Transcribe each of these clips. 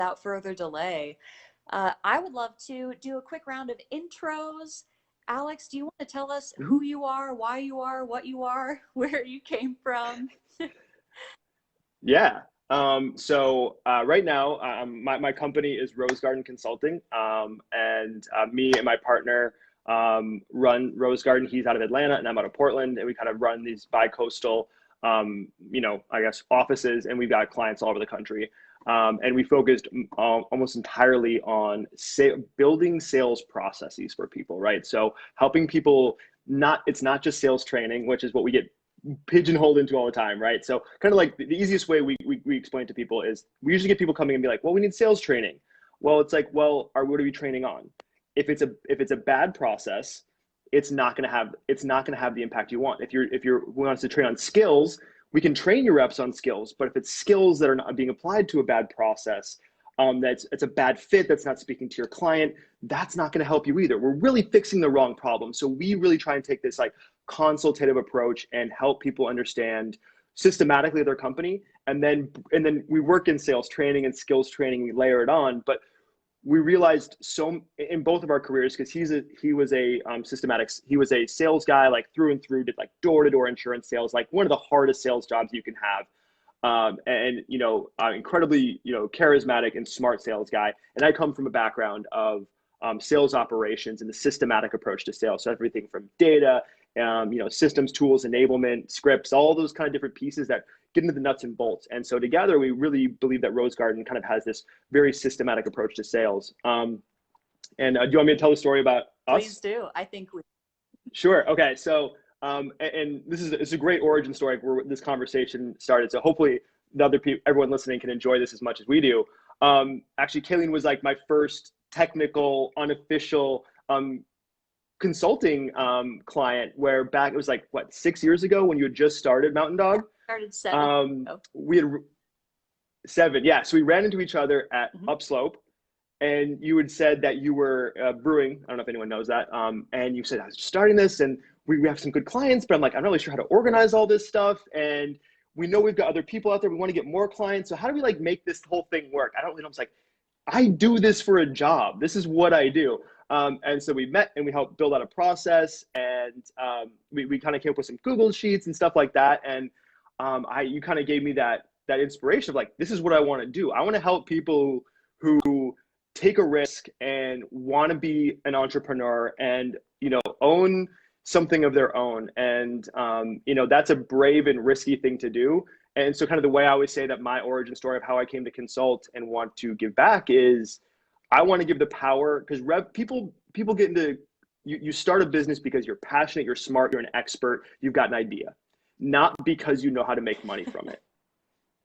without further delay, I would love to do a quick round of intros. Alex, do you want to tell us who you are, why you are, what you are, where you came from? Yeah. Right now, my company is Rose Garden Consulting, and me and my partner run Rose Garden. He's out of Atlanta, and I'm out of Portland, and we kind of run these bi-coastal, I guess, offices, and we've got clients all over the country. And we focused almost entirely on building sales processes for people, right? So helping people, it's not just sales training, which is what we get pigeonholed into all the time, right? So kind of like the easiest way we explain to people is we usually get people coming and be like, well, we need sales training. Well, it's like, well, what are we training on? If it's a bad process, it's not going to have the impact you want. If you want us to train on skills, we can train your reps on skills, but if it's skills that are not being applied to a bad process, it's a bad fit, that's not speaking to your client, that's not going to help you either. We're really fixing the wrong problem. So we really try and take this like consultative approach and help people understand systematically their company. And then we work in sales training and skills training, we layer it on. But we realized in both of our careers, because he was a sales guy, like through and through, did like door-to-door insurance sales, like one of the hardest sales jobs you can have. Incredibly, charismatic and smart sales guy. And I come from a background of sales operations and the systematic approach to sales. So everything from data, systems, tools, enablement, scripts, all those kind of different pieces that get into the nuts and bolts. And so together, we really believe that Rose Garden kind of has this very systematic approach to sales. Do you want me to tell the story about us? Please do. I think we. Sure. Okay. So, and it's a great origin story where this conversation started. So hopefully everyone listening can enjoy this as much as we do. Actually, Kayleen was like my first technical, unofficial, consulting client, where back, it was like, what, 6 years ago when you had just started Mountain Dog? Started 7. We had 7. Yeah. So we ran into each other at Upslope, and you had said that you were brewing. I don't know if anyone knows that. And you said, I was just starting this and we have some good clients, but I'm like, I'm not really sure how to organize all this stuff. And we know we've got other people out there. We want to get more clients. So how do we like make this whole thing work? I don't really know. I was like, I do this for a job. This is what I do. And so we met and we helped build out a process, and we kind of came up with some Google Sheets and stuff like that. And you kind of gave me that inspiration of like, this is what I want to do. I want to help people who take a risk and want to be an entrepreneur and, own something of their own. And, that's a brave and risky thing to do. And so kind of the way I always say that my origin story of how I came to consult and want to give back is I want to give the power, because people get into, you start a business because you're passionate, you're smart, you're an expert, you've got an idea, not because you know how to make money from it.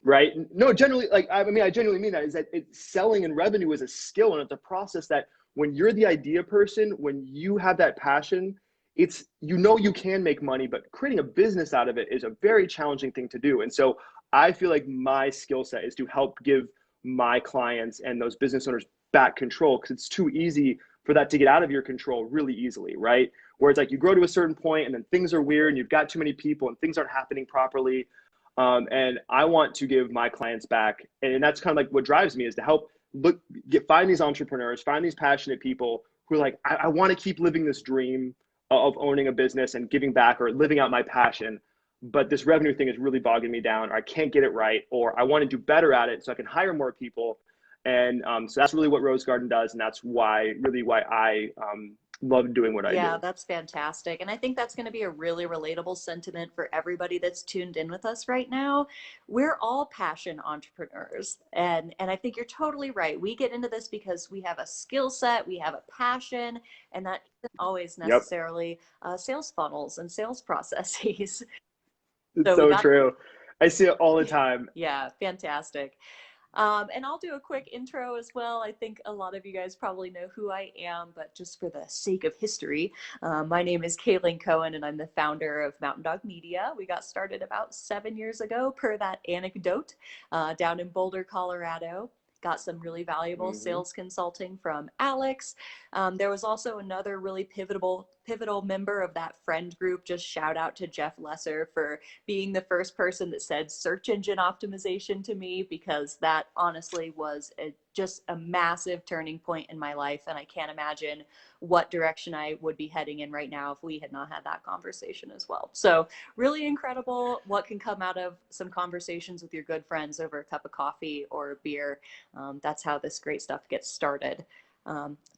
Right? No, generally, I genuinely mean that, is that selling and revenue is a skill, and it's a process that when you're the idea person, when you have that passion, you can make money, but creating a business out of it is a very challenging thing to do. And so I feel like my skill set is to help give my clients and those business owners back control, because it's too easy for that to get out of your control really easily, right? Where it's like you grow to a certain point and then things are weird and you've got too many people and things aren't happening properly. And I want to give my clients back. And that's kind of like what drives me, is to help find these entrepreneurs, find these passionate people who are like, I want to keep living this dream of owning a business and giving back or living out my passion. But this revenue thing is really bogging me down, or I can't get it right, or I want to do better at it so I can hire more people. And so that's really what Rose Garden does. And that's why I love doing what I do. Yeah, that's fantastic. And I think that's going to be a really relatable sentiment for everybody that's tuned in with us right now. We're all passion entrepreneurs. And I think you're totally right. We get into this because we have a skill set, we have a passion, and that isn't always necessarily sales funnels and sales processes. It's so true. I see it all the time. Yeah, fantastic. And I'll do a quick intro as well. I think a lot of you guys probably know who I am, but just for the sake of history, my name is Kayleen Cohen, and I'm the founder of Mountain Dog Media. We got started about 7 years ago, per that anecdote, down in Boulder, Colorado. Got some really valuable sales consulting from Alex. There was also another really pivotal member of that friend group. Just shout out to Jeff Lesser for being the first person that said search engine optimization to me, because that honestly was a just a massive turning point in my life. And I can't imagine what direction I would be heading in right now if we had not had that conversation as well. So really incredible what can come out of some conversations with your good friends over a cup of coffee or a beer. That's how this great stuff gets started.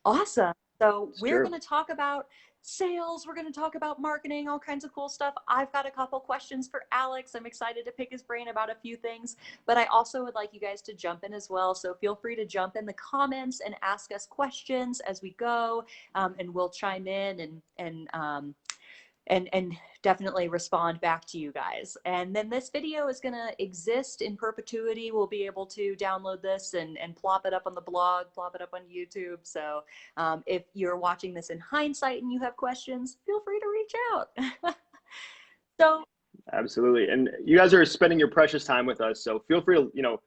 Awesome. So It's we're true. going to talk about sales. We're going to talk about marketing, all kinds of cool stuff. I've got a couple questions for Alex. I'm excited to pick his brain about a few things, but I also would like you guys to jump in as well. So feel free to jump in the comments and ask us questions as we go, and we'll chime in and definitely respond back to you guys. And then this video is going to exist in perpetuity. We'll be able to download this and plop it up on the blog, plop it up on YouTube. So if you're watching this in hindsight and you have questions, feel free to reach out. So Absolutely. And you guys are spending your precious time with us. So feel free to,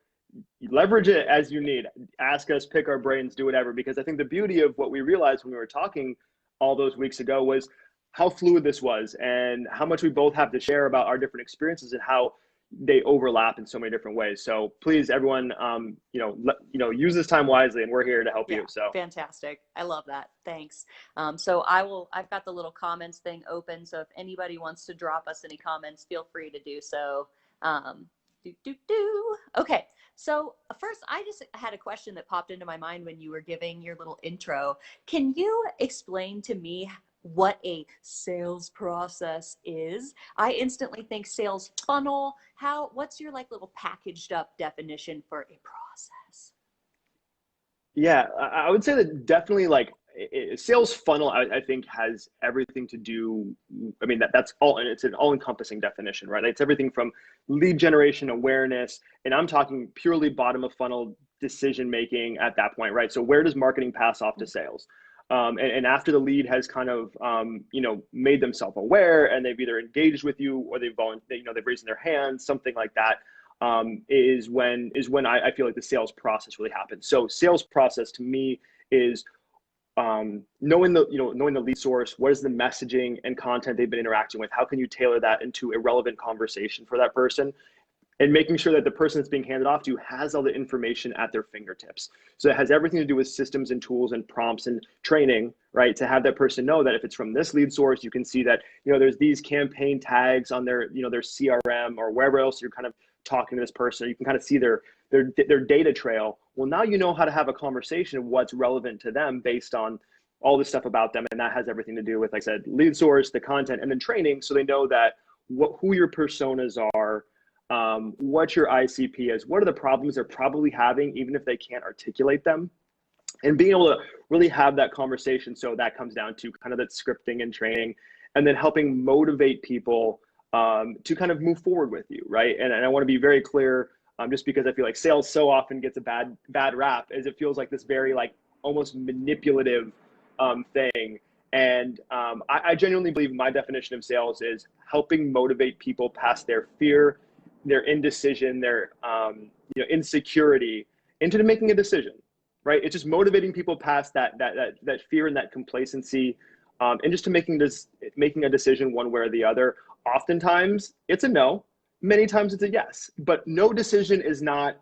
leverage it as you need. Ask us, pick our brains, do whatever. Because I think the beauty of what we realized when we were talking all those weeks ago was how fluid this was and how much we both have to share about our different experiences and how they overlap in so many different ways. So please, everyone, use this time wisely, and we're here to help you. So fantastic. I love that. Thanks. I've got the little comments thing open. So if anybody wants to drop us any comments, feel free to do so. Okay. So first, I just had a question that popped into my mind when you were giving your little intro. Can you explain to me what a sales process is? I instantly think sales funnel. What's your little packaged up definition for a process? yeah, I would say that definitely sales funnel, I think has everything to do. I mean, that's all, and it's an all encompassing definition, right? It's everything from lead generation, awareness, and I'm talking purely bottom of funnel decision making at that point, right? So where does marketing pass off to sales? And after the lead has kind of, made themselves aware and they've either engaged with you or they've raised their hands, something like that, is when I feel like the sales process really happens. So sales process to me is knowing the lead source, what is the messaging and content they've been interacting with, how can you tailor that into a relevant conversation for that person, and making sure that the person that's being handed off to has all the information at their fingertips. So it has everything to do with systems and tools and prompts and training, right? To have that person know that if it's from this lead source, you can see that, there's these campaign tags on their CRM or wherever else you're kind of talking to this person. You can kind of see their data trail. Well, now you know how to have a conversation of what's relevant to them based on all this stuff about them. And that has everything to do with, like I said, lead source, the content, and then training. So they know that who your personas are, what your ICP is, what are the problems they're probably having, even if they can't articulate them, and being able to really have that conversation. So that comes down to kind of that scripting and training, and then helping motivate people to kind of move forward with you, right? And I want to be very clear, just because I feel like sales so often gets a bad rap, as it feels like this very almost manipulative thing. And I genuinely believe my definition of sales is helping motivate people past their fear, their indecision, their insecurity, into making a decision, right? It's just motivating people past that fear and that complacency, and just to making a decision one way or the other. Oftentimes it's a no, many times it's a yes, but no decision is not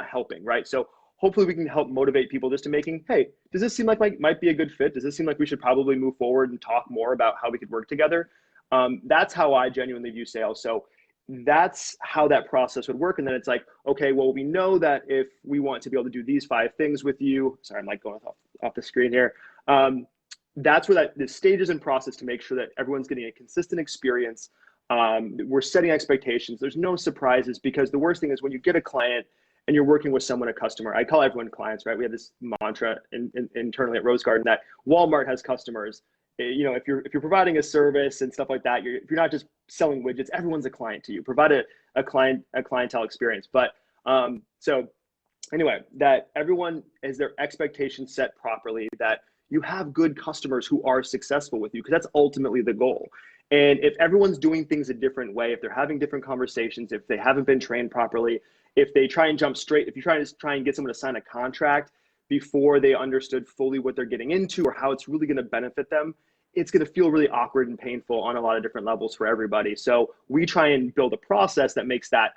helping, right? So hopefully we can help motivate people just to making, hey, does this seem like might be a good fit? Does this seem like we should probably move forward and talk more about how we could work together? That's how I genuinely view sales. So that's how that process would work. And then it's like, okay, well, we know that if we want to be able to do these 5 things with you, sorry, I'm going off the screen here. That's where the stages and process to make sure that everyone's getting a consistent experience. We're setting expectations. There's no surprises, because the worst thing is when you get a client and you're working with someone, a customer. I call everyone clients, right? We have this mantra internally at Rose Garden that Walmart has customers. If you're providing a service and stuff like that, if you're not just selling widgets, everyone's a client to you. Provide a clientele experience. But so anyway, that everyone has their expectations set properly, that you have good customers who are successful with you, because that's ultimately the goal. And if everyone's doing things a different way, if they're having different conversations, if they haven't been trained properly, if they try and jump straight, if you try and get someone to sign a contract before they understood fully what they're getting into or how it's really going to benefit them, it's going to feel really awkward and painful on a lot of different levels for everybody. So we try and build a process that makes that,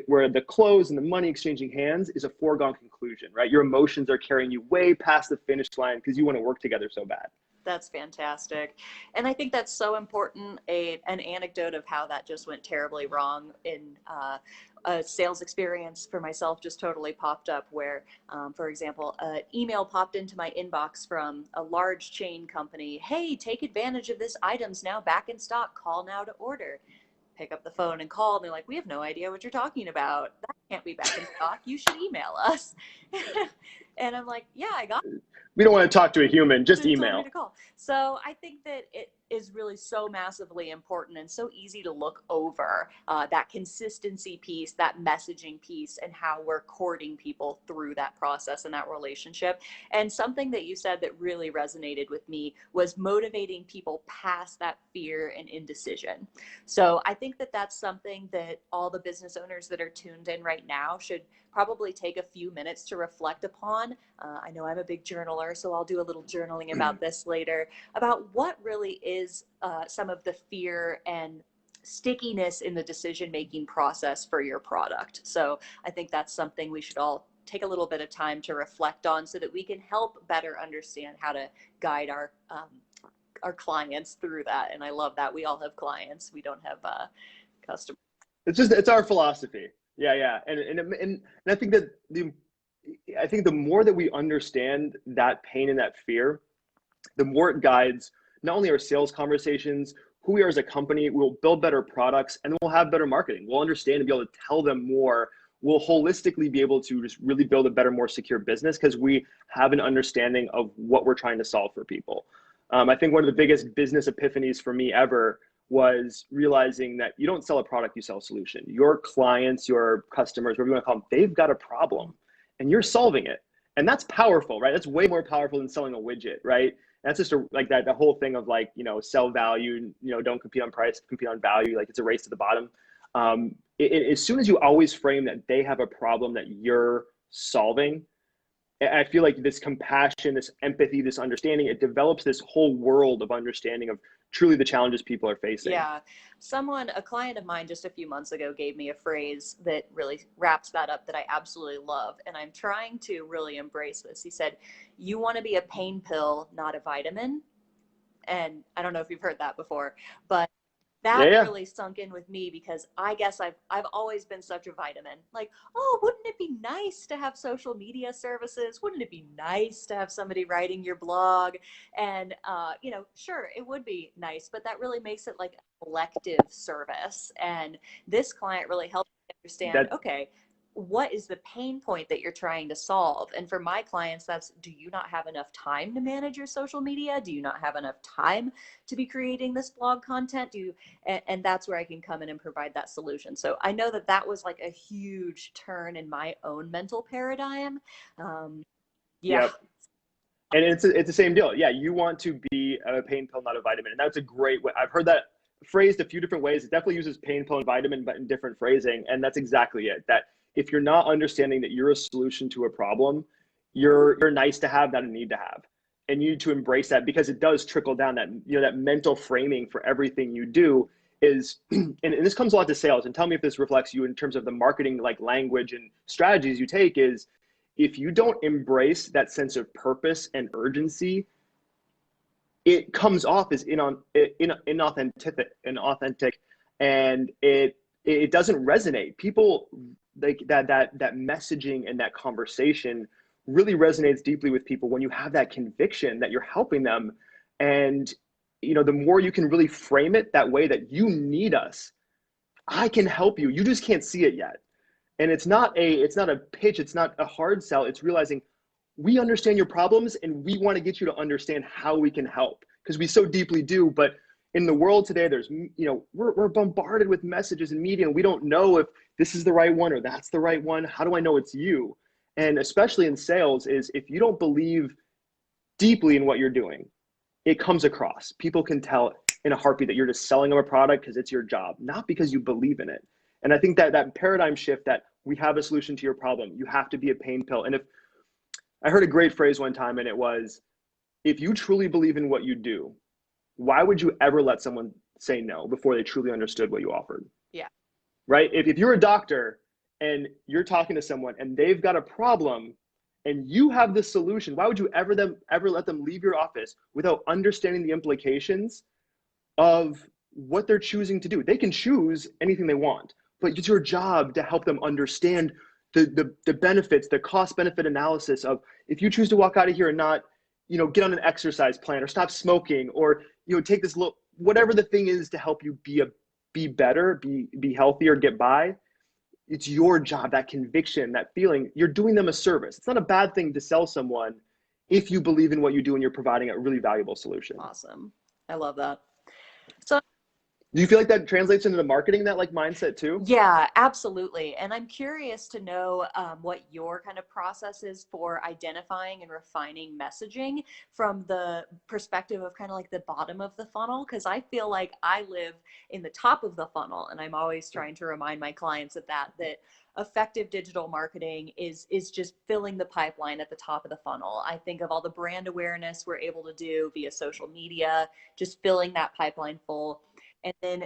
where the close and the money exchanging hands is a foregone conclusion, right? Your emotions are carrying you way past the finish line because you want to work together so bad. That's fantastic. And I think that's so important. An anecdote of how that just went terribly wrong in a sales experience for myself just totally popped up where, for example, an email popped into my inbox from a large chain company. Hey, take advantage of this item's now back in stock. Call now to order. Pick up the phone and call, and they're like, we have no idea what you're talking about. That can't be back in stock. You should email us. And I'm like, yeah, I got We don't want to talk to a human, just told me email. to call. So I think that it is really so massively important and so easy to look over that consistency piece, that messaging piece, and how we're courting people through that process and that relationship. And something that you said that really resonated with me was motivating people past that fear and indecision. So I think that that's something that all the business owners that are tuned in right now should probably take a few minutes to reflect upon. I know I'm a big journaler, so I'll do a little journaling about this later, about what really is some of the fear and stickiness in the decision-making process for your product. So I think that's something we should all take a little bit of time to reflect on so that we can help better understand how to guide our clients through that. And I love that we all have clients. We don't have customers. It's our philosophy. Yeah. And I think that the more that we understand that pain and that fear, the more it guides not only our sales conversations, who we are as a company. We'll build better products and we'll have better marketing. We'll understand and be able to tell them more. We'll holistically be able to just really build a better, more secure business because we have an understanding of what we're trying to solve for people. I think one of the biggest business epiphanies for me ever was realizing that you don't sell a product, you sell a solution. Your clients, your customers, whatever you want to call them, they've got a problem and you're solving it. And that's powerful, right? That's way more powerful than selling a widget, right? That's just like that, the whole thing of like, sell value, don't compete on price, compete on value. Like it's a race to the bottom. As soon as you always frame that they have a problem that you're solving, I feel like this compassion, this empathy, this understanding, it develops this whole world of understanding of truly the challenges people are facing. Yeah. A client of mine just a few months ago gave me a phrase that really wraps that up that I absolutely love. And I'm trying to really embrace this. He said, you want to be a pain pill, not a vitamin. And I don't know if you've heard that before, but that really sunk in with me because I guess I've always been such a vitamin. Like, oh, wouldn't it be nice to have social media services? Wouldn't it be nice to have somebody writing your blog? And sure, it would be nice, but that really makes it like a collective service. And this client really helped me understand, okay, what is the pain point that you're trying to solve? And for my clients, that's, do you not have enough time to manage your social media? Do you not have enough time to be creating this blog content? And that's where I can come in and provide that solution. So I know that was like a huge turn in my own mental paradigm. Yep. And it's the same deal. Yeah, you want to be a pain pill, not a vitamin. And that's a great way. I've heard that phrased a few different ways. It definitely uses pain pill and vitamin, but in different phrasing. And that's exactly it. That if you're not understanding that you're a solution to a problem, you're nice to have, not a need to have. And you need to embrace that because it does trickle down that, that mental framing for everything you do is, and this comes a lot to sales, and tell me if this reflects you in terms of the marketing, like language and strategies you take, is if you don't embrace that sense of purpose and urgency, it comes off as inauthentic, and it doesn't resonate. People like that messaging and that conversation really resonates deeply with people when you have that conviction that you're helping them. And the more you can really frame it that way, that you need us, I can help you, you just can't see it yet. And it's not a pitch, it's not a hard sell. It's realizing we understand your problems and we want to get you to understand how we can help, because we so deeply do. But in the world today, there's, we're bombarded with messages and media, and we don't know if this is the right one or that's the right one. How do I know it's you? And especially in sales, is if you don't believe deeply in what you're doing, it comes across. People can tell in a heartbeat that you're just selling them a product because it's your job, not because you believe in it. And I think that paradigm shift, that we have a solution to your problem, you have to be a pain pill. And if I heard a great phrase one time, and it was, if you truly believe in what you do, why would you ever let someone say no before they truly understood what you offered? Yeah. right? If you're a doctor and you're talking to someone and they've got a problem and you have the solution, why would you ever let them leave your office without understanding the implications of what they're choosing to do? They can choose anything they want, but it's your job to help them understand the benefits, the cost benefit analysis of if you choose to walk out of here and not, get on an exercise plan or stop smoking or, take this little, whatever the thing is to help you be better, be healthier, get by. It's your job, that conviction, that feeling, you're doing them a service. It's not a bad thing to sell someone if you believe in what you do and you're providing a really valuable solution. Awesome. I love that. So do you feel like that translates into the marketing, that like mindset too? yeah, absolutely. And I'm curious to know what your kind of process is for identifying and refining messaging from the perspective of kind of like the bottom of the funnel. Because I feel like I live in the top of the funnel, and I'm always trying to remind my clients of that effective digital marketing is just filling the pipeline at the top of the funnel. I think of all the brand awareness we're able to do via social media, just filling that pipeline full. And then,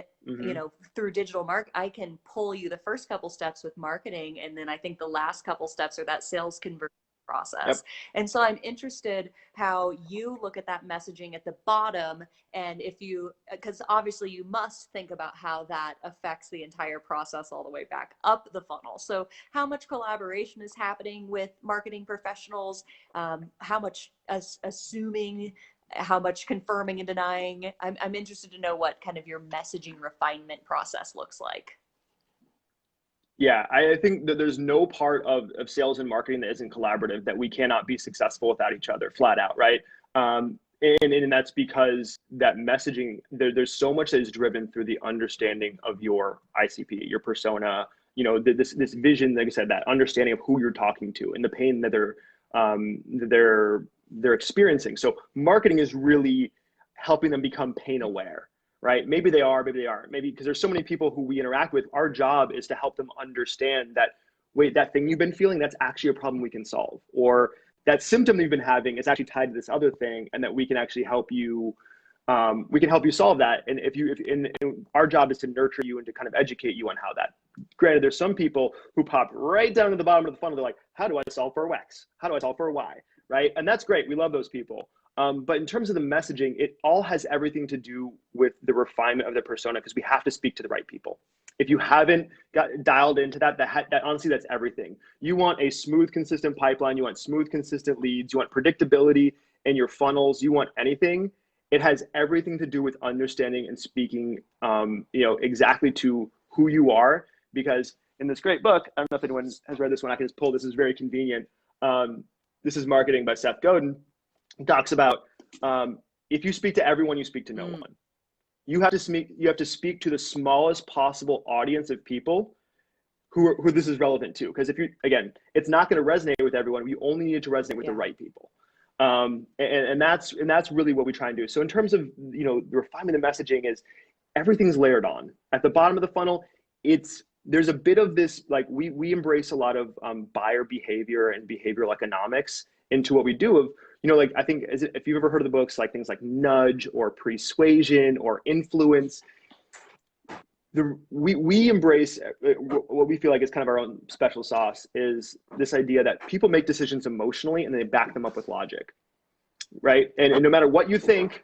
through digital I can pull you the first couple steps with marketing. And then I think the last couple steps are that sales conversion process. Yep. And so I'm interested how you look at that messaging at the bottom. And because obviously you must think about how that affects the entire process all the way back up the funnel. So how much collaboration is happening with marketing professionals? How much assuming, how much confirming and denying? I'm interested to know what kind of your messaging refinement process looks like. Yeah, I think that there's no part of sales and marketing that isn't collaborative, that we cannot be successful without each other, flat out, right? And that's because that messaging, there's so much that is driven through the understanding of your ICP, your persona, this vision, like I said, that understanding of who you're talking to and the pain that they're experiencing. So marketing is really helping them become pain aware, right? Maybe they are, maybe they aren't. Maybe because there's so many people who we interact with, our job is to help them understand that, wait, that thing you've been feeling, that's actually a problem we can solve. Or that symptom you've been having is actually tied to this other thing, and that we can actually help you. We can help you solve that. And and our job is to nurture you and to kind of educate you on how that. Granted, there's some people who pop right down to the bottom of the funnel. They're like, how do I solve for a X? How do I solve for a Y? Right? And that's great. We love those people. But in terms of the messaging, it all has everything to do with the refinement of the persona, because we have to speak to the right people. If you haven't got dialed into that honestly, that's everything. You want a smooth, consistent pipeline. You want smooth, consistent leads. You want predictability in your funnels. You want anything. It has everything to do with understanding and speaking, exactly to who you are. Because in this great book, I don't know if anyone has read this one. I can just pull. This is very convenient. This is Marketing by Seth Godin. Talks about if you speak to everyone, you speak to no one. You have to speak to the smallest possible audience of people who this is relevant to. Because it's not going to resonate with everyone. We only need to resonate with the right people. And that's really what we try and do. So in terms of the refinement of messaging, is everything's layered on. At the bottom of the funnel, there's a bit of this, like we embrace a lot of buyer behavior and behavioral economics into what we do. Of I think if you've ever heard of the books, like things like nudge or persuasion or influence, we embrace what we feel like is kind of our own special sauce, is this idea that people make decisions emotionally and they back them up with logic, right? And no matter what you think,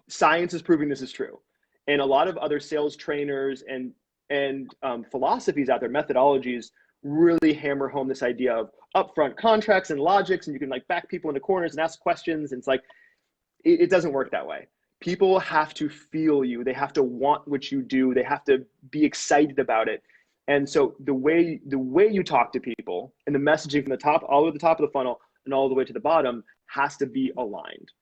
science is proving this is true. And a lot of other sales trainers and philosophies out there, methodologies, really hammer home this idea of upfront contracts and logics, and you can like back people into corners and ask questions. And it's like, it doesn't work that way. People have to feel you. They have to want what you do. They have to be excited about it. And so the way you talk to people and the messaging from the top, all the way to the top of the funnel and all the way to the bottom, has to be aligned.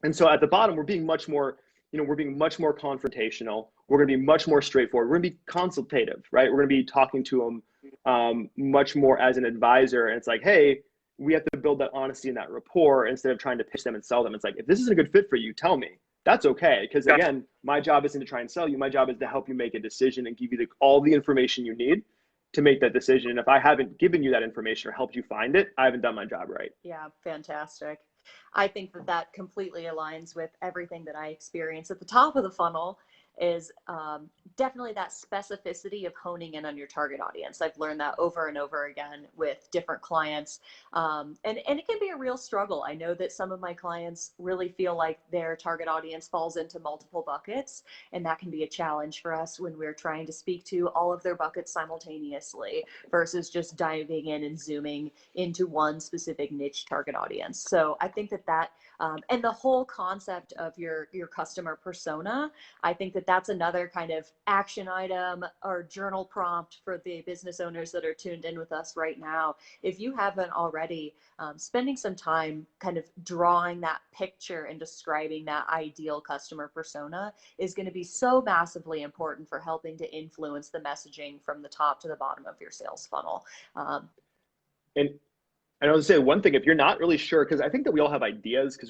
And so at the bottom, we're being much more confrontational. We're going to be much more straightforward. We're going to be consultative, right? We're going to be talking to them much more as an advisor. And it's like, hey, we have to build that honesty and that rapport instead of trying to pitch them and sell them. It's like, if this isn't a good fit for you, tell me. That's okay. Because again, my job isn't to try and sell you. My job is to help you make a decision and give you all the information you need to make that decision. And if I haven't given you that information or helped you find it, I haven't done my job right. Yeah, fantastic. I think that completely aligns with everything that I experience at the top of the funnel. is definitely that specificity of honing in on your target audience. I've learned that over and over again with different clients. And it can be a real struggle. I know that some of my clients really feel like their target audience falls into multiple buckets, and that can be a challenge for us when we're trying to speak to all of their buckets simultaneously versus just diving in and zooming into one specific niche target audience. So I think that and the whole concept of your customer persona, I think that that's another kind of action item or journal prompt for the business owners that are tuned in with us right now. If you haven't already, spending some time kind of drawing that picture and describing that ideal customer persona is going to be so massively important for helping to influence the messaging from the top to the bottom of your sales funnel. And I was say one thing, if you're not really sure, because I think that we all have ideas, because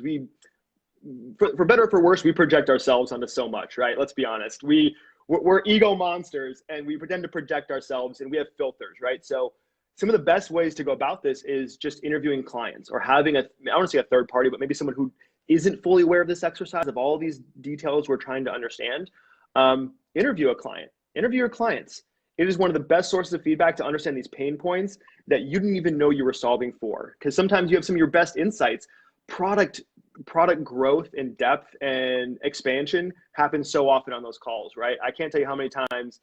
for better or for worse, we project ourselves onto so much, right? Let's be honest. We're ego monsters, and we pretend to project ourselves, and we have filters, right? So some of the best ways to go about this is just interviewing clients or having I don't want to say a third party, but maybe someone who isn't fully aware of this exercise, of all these details we're trying to understand. Interview a client, interview your clients. It is one of the best sources of feedback to understand these pain points that you didn't even know you were solving for. Because sometimes you have some of your best insights. Product growth and depth and expansion happens so often on those calls, right? I can't tell you how many times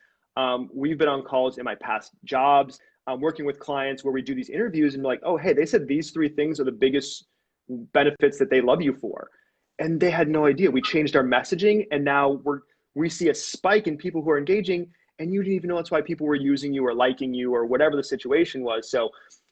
we've been on calls in my past jobs, working with clients where we do these interviews and like, oh, hey, they said these 3 things are the biggest benefits that they love you for. And they had no idea. We changed our messaging, and now we see a spike in people who are engaging, and you didn't even know that's why people were using you or liking you or whatever the situation was. So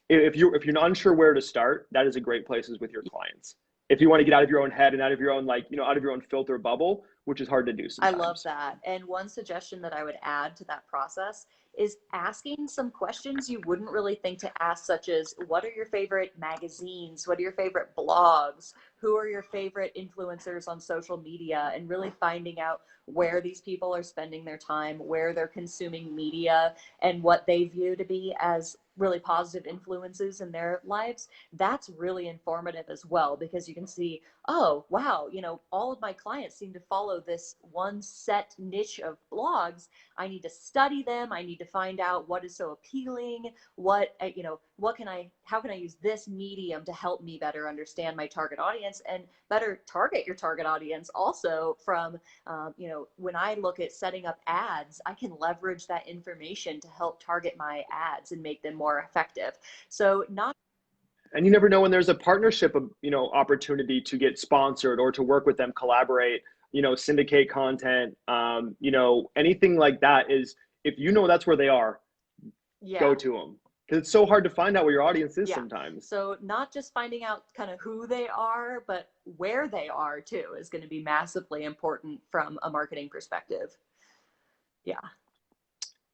if you're not unsure where to start, that is a great place with your clients. If you want to get out of your own head and out of your own, out of your own filter bubble, which is hard to do sometimes. I love that. And one suggestion that I would add to that process is asking some questions you wouldn't really think to ask, such as what are your favorite magazines? What are your favorite blogs? Who are your favorite influencers on social media? And really finding out where these people are spending their time, where they're consuming media, and what they view to be as really positive influences in their lives. That's really informative as well, because you can see, oh, wow, all of my clients seem to follow this one set niche of blogs. I need to study them. I need to find out what is so appealing, how can I use this medium to help me better understand my target audience and better target your target audience also from, when I look at setting up ads, I can leverage that information to help target my ads and make them more effective. So and you never know when there's a partnership, opportunity to get sponsored or to work with them, collaborate, syndicate content, anything like that. Is if that's where they are, go to them. Because it's so hard to find out where your audience is sometimes. So not just finding out kind of who they are, but where they are too is going to be massively important from a marketing perspective. Yeah.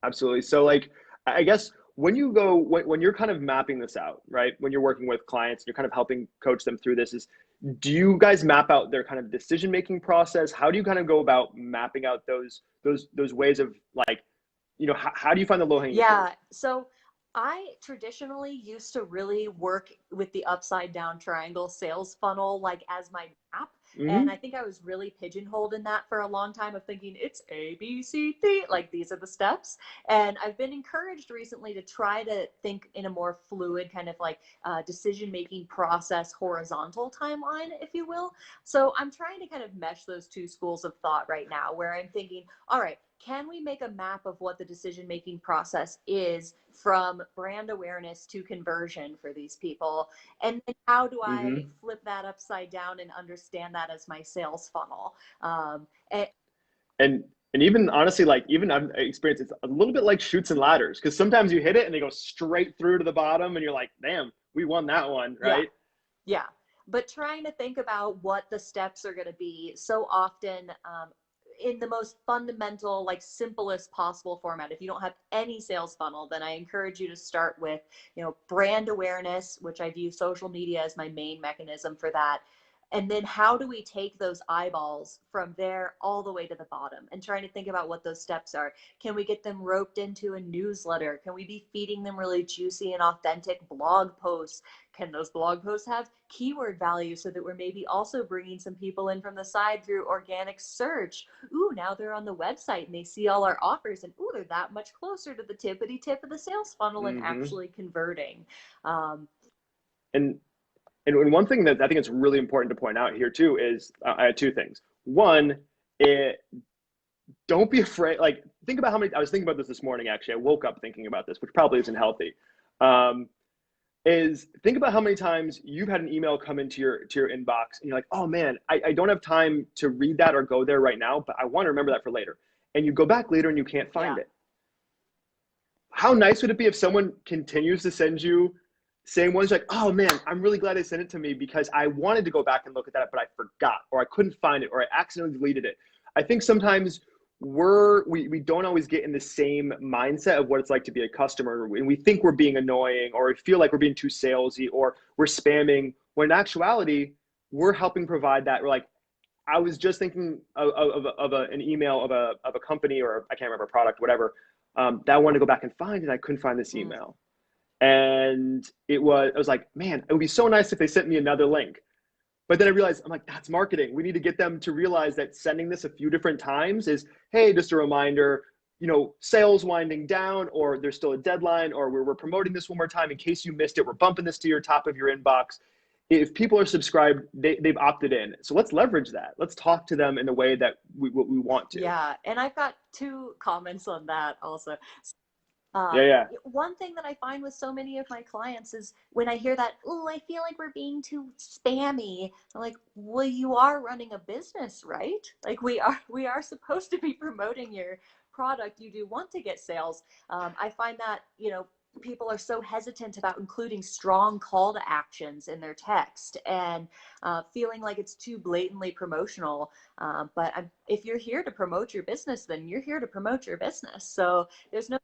Absolutely. So I guess when you're kind of mapping this out, right? When you're working with clients, you're kind of helping coach them through this, do you guys map out their kind of decision-making process? How do you kind of go about mapping out those ways of how do you find the low-hanging fruit? So I traditionally used to really work with the upside down triangle sales funnel as my map. Mm-hmm. And I think I was really pigeonholed in that for a long time of thinking it's A, B, C, D, these are the steps. And I've been encouraged recently to try to think in a more fluid kind of decision-making process, horizontal timeline, if you will. So I'm trying to kind of mesh those 2 schools of thought right now, where I'm thinking, all right, can we make a map of what the decision-making process is from brand awareness to conversion for these people? And then how do I flip that upside down and understand that as my sales funnel? And even honestly, even I've experienced, it's a little bit like chutes and ladders, because sometimes you hit it and they go straight through to the bottom and you're like, damn, we won that one, right? Yeah. But trying to think about what the steps are going to be so often, in the most fundamental, simplest possible format. If you don't have any sales funnel, then I encourage you to start with, brand awareness, which I view social media as my main mechanism for that. And then how do we take those eyeballs from there all the way to the bottom, and trying to think about what those steps are. Can we get them roped into a newsletter? Can we be feeding them really juicy and authentic blog posts? Can those blog posts have keyword value so that we're maybe also bringing some people in from the side through organic search? Ooh, now they're on the website and they see all our offers, and ooh, they're that much closer to the tippity tip of the sales funnel and Mm-hmm. actually converting. Um, And and one thing that I think it's really important to point out here too is I had two things. One, it don't be afraid. Like, think about how many. I was thinking about this morning. Actually, I woke up thinking about this, which probably isn't healthy. Um, is think about how many times you've had an email come into your inbox and you're like, oh man, I don't have time to read that or go there right now, but I want to remember that for later. And you go back later and you can't find yeah. it. How nice would it be if someone continues to send you same ones like, oh man, I'm really glad they sent it to me because I wanted to go back and look at that, but I forgot, or I couldn't find it, or I accidentally deleted it. I think sometimes we don't always get in the same mindset of what it's like to be a customer, and we think we're being annoying, or we feel like we're being too salesy, or we're spamming, when in actuality, we're helping provide that. We're like, I was just thinking of an email of a company, or I can't remember, a product, whatever, that I wanted to go back and find, and I couldn't find this Mm. email. And I was like, man, it would be so nice if they sent me another link. But then I realized, I'm like, that's marketing. We need to get them to realize that sending this a few different times is, hey, just a reminder, sales winding down, or there's still a deadline, or we're promoting this one more time in case you missed it. We're bumping this to your top of your inbox. If people are subscribed, they've opted in. So let's leverage that. Let's talk to them in the way that we want to. Yeah, and I've got two comments on that also. Yeah, yeah. One thing that I find with so many of my clients is when I hear that, oh, I feel like we're being too spammy. I'm like, well, you are running a business, right? Like we are supposed to be promoting your product. You do want to get sales. I find that, people are so hesitant about including strong call to actions in their text, and feeling like it's too blatantly promotional. But if you're here to promote your business, then you're here to promote your business. So there's no.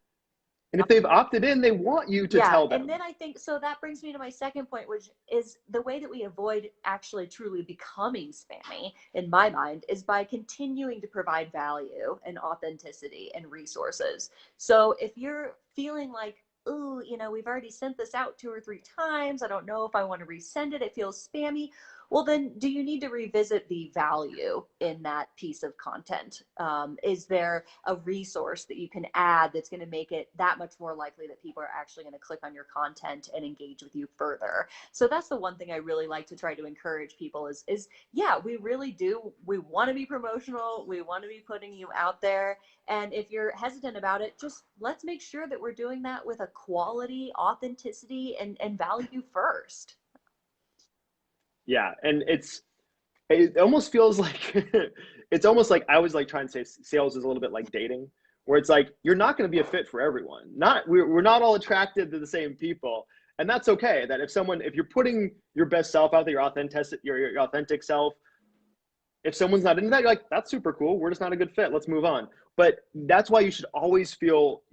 And if they've opted in, they want you to Yeah, tell and them. then I think so that brings me to my second point, which is the way that we avoid actually truly becoming spammy, in my mind, is by continuing to provide value and authenticity and resources. So if you're feeling like, ooh, we've already sent this out 2 or 3 times, I don't know if I want to resend it, it feels spammy. Well, then do you need to revisit the value in that piece of content? Is there a resource that you can add that's going to make it that much more likely that people are actually going to click on your content and engage with you further? So that's the one thing I really like to try to encourage people is yeah, we really do. We want to be promotional. We want to be putting you out there. And if you're hesitant about it, just let's make sure that we're doing that with a quality, authenticity, and value first. Yeah, and it almost feels like it's almost like I was like trying to say sales is a little bit like dating, where it's like you're not going to be a fit for everyone. We're not all attracted to the same people, and that's okay. That if you're putting your best self out there, your authentic self, if someone's not into that, you're like, that's super cool. We're just not a good fit. Let's move on. But that's why you should always feel,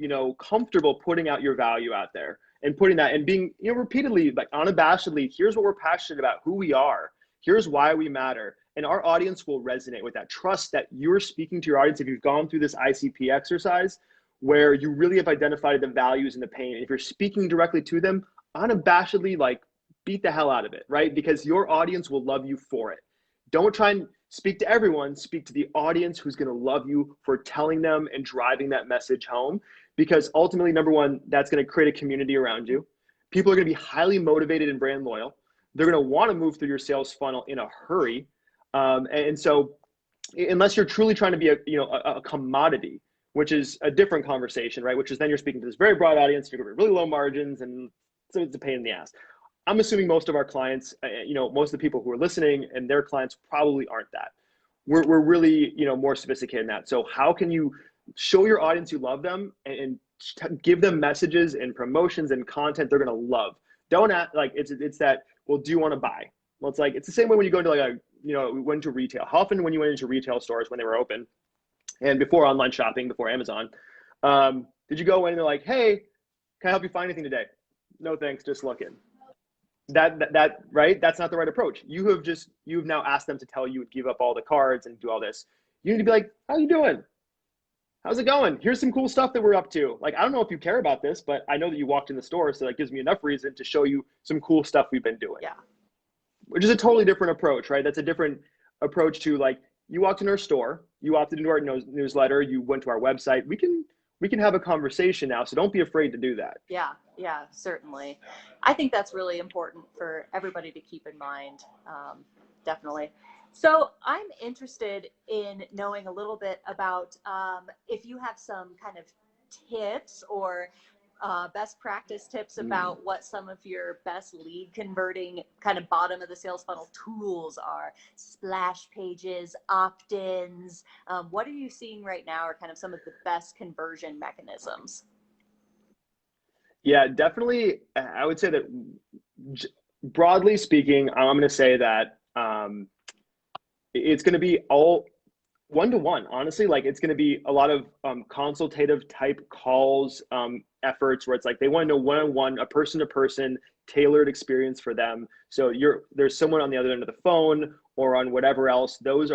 comfortable putting out your value out there and putting that and being, repeatedly, like unabashedly, here's what we're passionate about, who we are. Here's why we matter. And our audience will resonate with that. Trust that you're speaking to your audience. If you've gone through this ICP exercise where you really have identified the values and the pain, and if you're speaking directly to them, unabashedly, like, beat the hell out of it, right? Because your audience will love you for it. Don't try and speak to everyone. Speak to the audience who's going to love you for telling them and driving that message home. Because ultimately, number one, that's going to create a community around you. People are going to be highly motivated and brand loyal. They're going to want to move through your sales funnel in a hurry. And so, unless you're truly trying to be a commodity, which is a different conversation, right? Which is then you're speaking to this very broad audience. You're going to be really low margins, and so it's a pain in the ass. I'm assuming most of our clients, most of the people who are listening and their clients probably aren't that. We're really, more sophisticated in that. So how can you show your audience you love them and give them messages and promotions and content they're going to love? Don't act like it's that, well, do you want to buy? Well, it's the same way when you go into we went to retail. How often when you went into retail stores when they were open and before online shopping, before Amazon, did you go in and they're like, hey, can I help you find anything today? No, thanks. Just looking. that right, that's not the right approach. You've now asked them to tell you to give up all the cards and do all this. You need to be like, how you doing? How's it going? Here's some cool stuff that we're up to. Like, I don't know if you care about this, but I know that you walked in the store, so that gives me enough reason to show you some cool stuff we've been doing. Yeah. Which is a totally different approach, right? That's a different approach to, like, you walked in our store, you opted into our newsletter, you went to our website. We can have a conversation now, so don't be afraid to do that. Yeah, yeah, certainly. I think that's really important for everybody to keep in mind. Definitely. So I'm interested in knowing a little bit about if you have some kind of tips or best practice tips about what some of your best lead converting kind of bottom of the sales funnel tools are. Splash pages, opt-ins. What are you seeing right now are kind of some of the best conversion mechanisms? Yeah, definitely. I would say that broadly speaking, I'm going to say that it's going to be all one-to-one, honestly. Like, it's going to be a lot of consultative type calls, efforts where it's like they want to know one-on-one, a person-to-person tailored experience for them. So there's someone on the other end of the phone or on whatever else. Those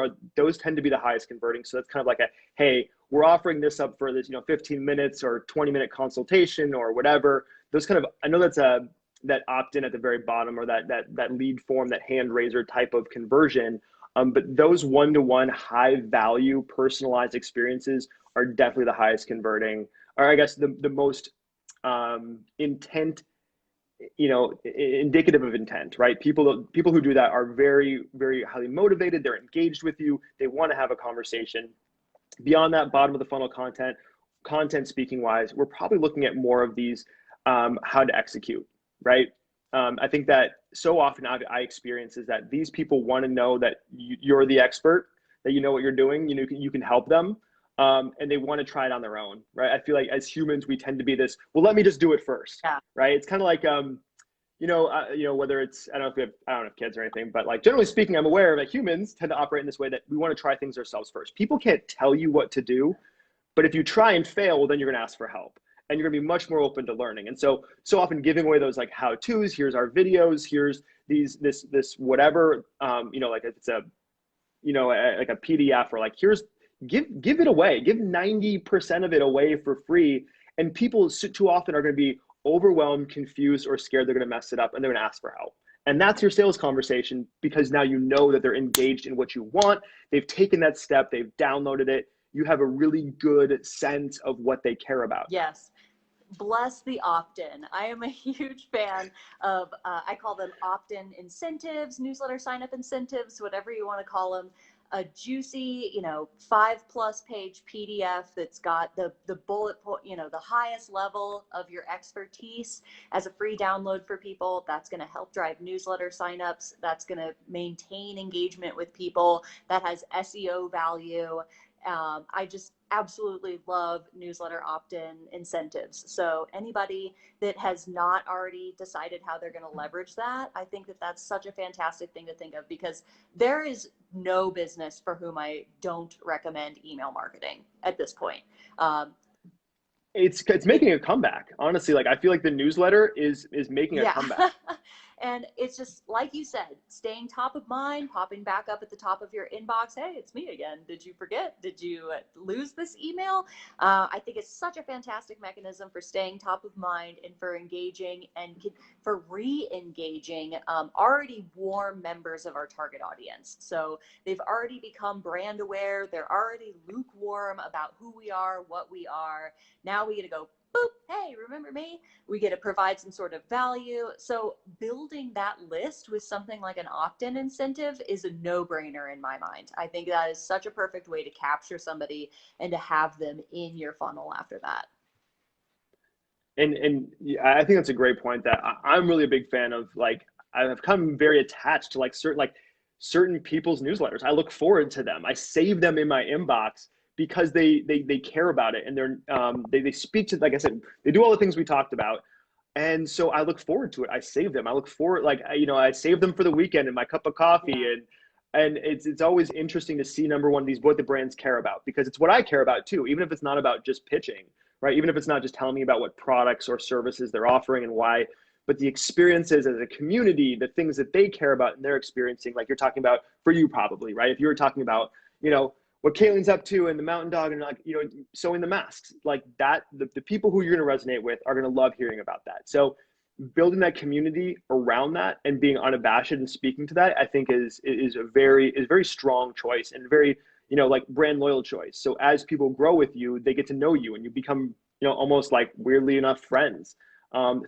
tend to be the highest converting. So that's kind of like hey, we're offering this up for this, 15 minutes or 20-minute consultation or whatever. Those kind of, I know that's that opt-in at the very bottom, or that lead form, that hand raiser type of conversion. But those one-to-one high value personalized experiences are definitely the highest converting, or I guess the most intent, indicative of intent, right? People who do that are very, very highly motivated. They're engaged with you. They want to have a conversation. Beyond that, bottom of the funnel content speaking wise, we're probably looking at more of these how to execute, right? I think that so often I experience is that these people want to know that you're the expert, that you know what you're doing, you can help them, and they want to try it on their own, right? I feel like as humans, we tend to be this, well, let me just do it first, Yeah. right? It's kind of like, whether it's, I don't have kids or anything, but like generally speaking, I'm aware that humans tend to operate in this way, that we want to try things ourselves first. People can't tell you what to do, but if you try and fail, well, then you're going to ask for help. And you're gonna be much more open to learning. And so often giving away those like how-tos, here's our videos, here's this whatever, like if it's like a PDF, or like, give it away, give 90% of it away for free. And people too often are gonna be overwhelmed, confused, or scared they're gonna mess it up, and they're gonna ask for help. And that's your sales conversation, because now you know that they're engaged in what you want. They've taken that step, they've downloaded it. You have a really good sense of what they care about. Yes. Bless the opt-in. I am a huge fan of, I call them opt-in incentives, newsletter sign-up incentives, whatever you want to call them. A juicy, 5+ page PDF that's got the bullet point, the highest level of your expertise as a free download for people. That's going to help drive newsletter signups. That's going to maintain engagement with people. That has SEO value. I just absolutely love newsletter opt-in incentives. So anybody that has not already decided how they're going to leverage that, I think that that's such a fantastic thing to think of, because there is no business for whom I don't recommend email marketing at this point. It's making a comeback, honestly. Like, I feel like the newsletter is making a comeback. And it's just, like you said, staying top of mind, popping back up at the top of your inbox. Hey, it's me again. Did you forget? Did you lose this email? I think it's such a fantastic mechanism for staying top of mind and for engaging and for re-engaging already warm members of our target audience. So they've already become brand aware. They're already lukewarm about who we are, what we are. Now we get to go, boop, hey, remember me? We get to provide some sort of value. So building that list with something like an opt-in incentive is a no-brainer in my mind. I think that is such a perfect way to capture somebody and to have them in your funnel after that. And I think that's a great point, that I'm really a big fan of. Like, I've become very attached to certain people's newsletters. I look forward to them. I save them in my inbox because they care about it, and they speak to, like I said, they do all the things we talked about. And so I look forward to it. I save them. I look forward, I save them for the weekend in my cup of coffee. Yeah. And it's always interesting to see, number one, what the brands care about, because it's what I care about too, even if it's not about just pitching, right? Even if it's not just telling me about what products or services they're offering and why but the experiences as a community, the things that they care about and they're experiencing, like you're talking about for you probably, right? If you were talking about, what Kayleen's up to and the mountain dog and like, sewing the masks, like that, the people who you're going to resonate with are going to love hearing about that. So building that community around that and being unabashed and speaking to that, I think is a very strong choice and very, like brand loyal choice. So as people grow with you, they get to know you and you become, almost like weirdly enough friends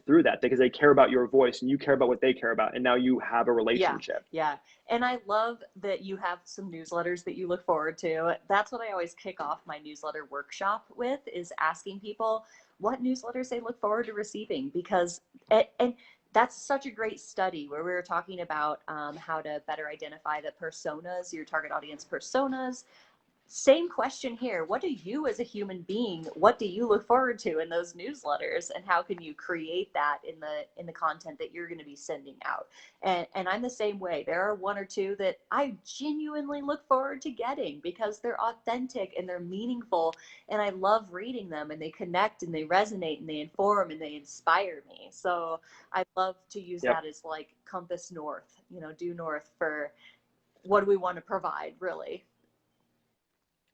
through that because they care about your voice and you care about what they care about. And now you have a relationship. Yeah. And I love that you have some newsletters that you look forward to. That's what I always kick off my newsletter workshop with, is asking people what newsletters they look forward to receiving, because, and that's such a great study where we were talking about how to better identify the personas, your target audience personas. Same question here. What do you as a human being, what do you look forward to in those newsletters, and how can you create that in the content that you're going to be sending out? And I'm the same way. There are one or two that I genuinely look forward to getting because they're authentic and they're meaningful, and I love reading them, and they connect and they resonate and they inform and they inspire me. So I love to use Yep. that as like compass north, due north for what do we want to provide, really.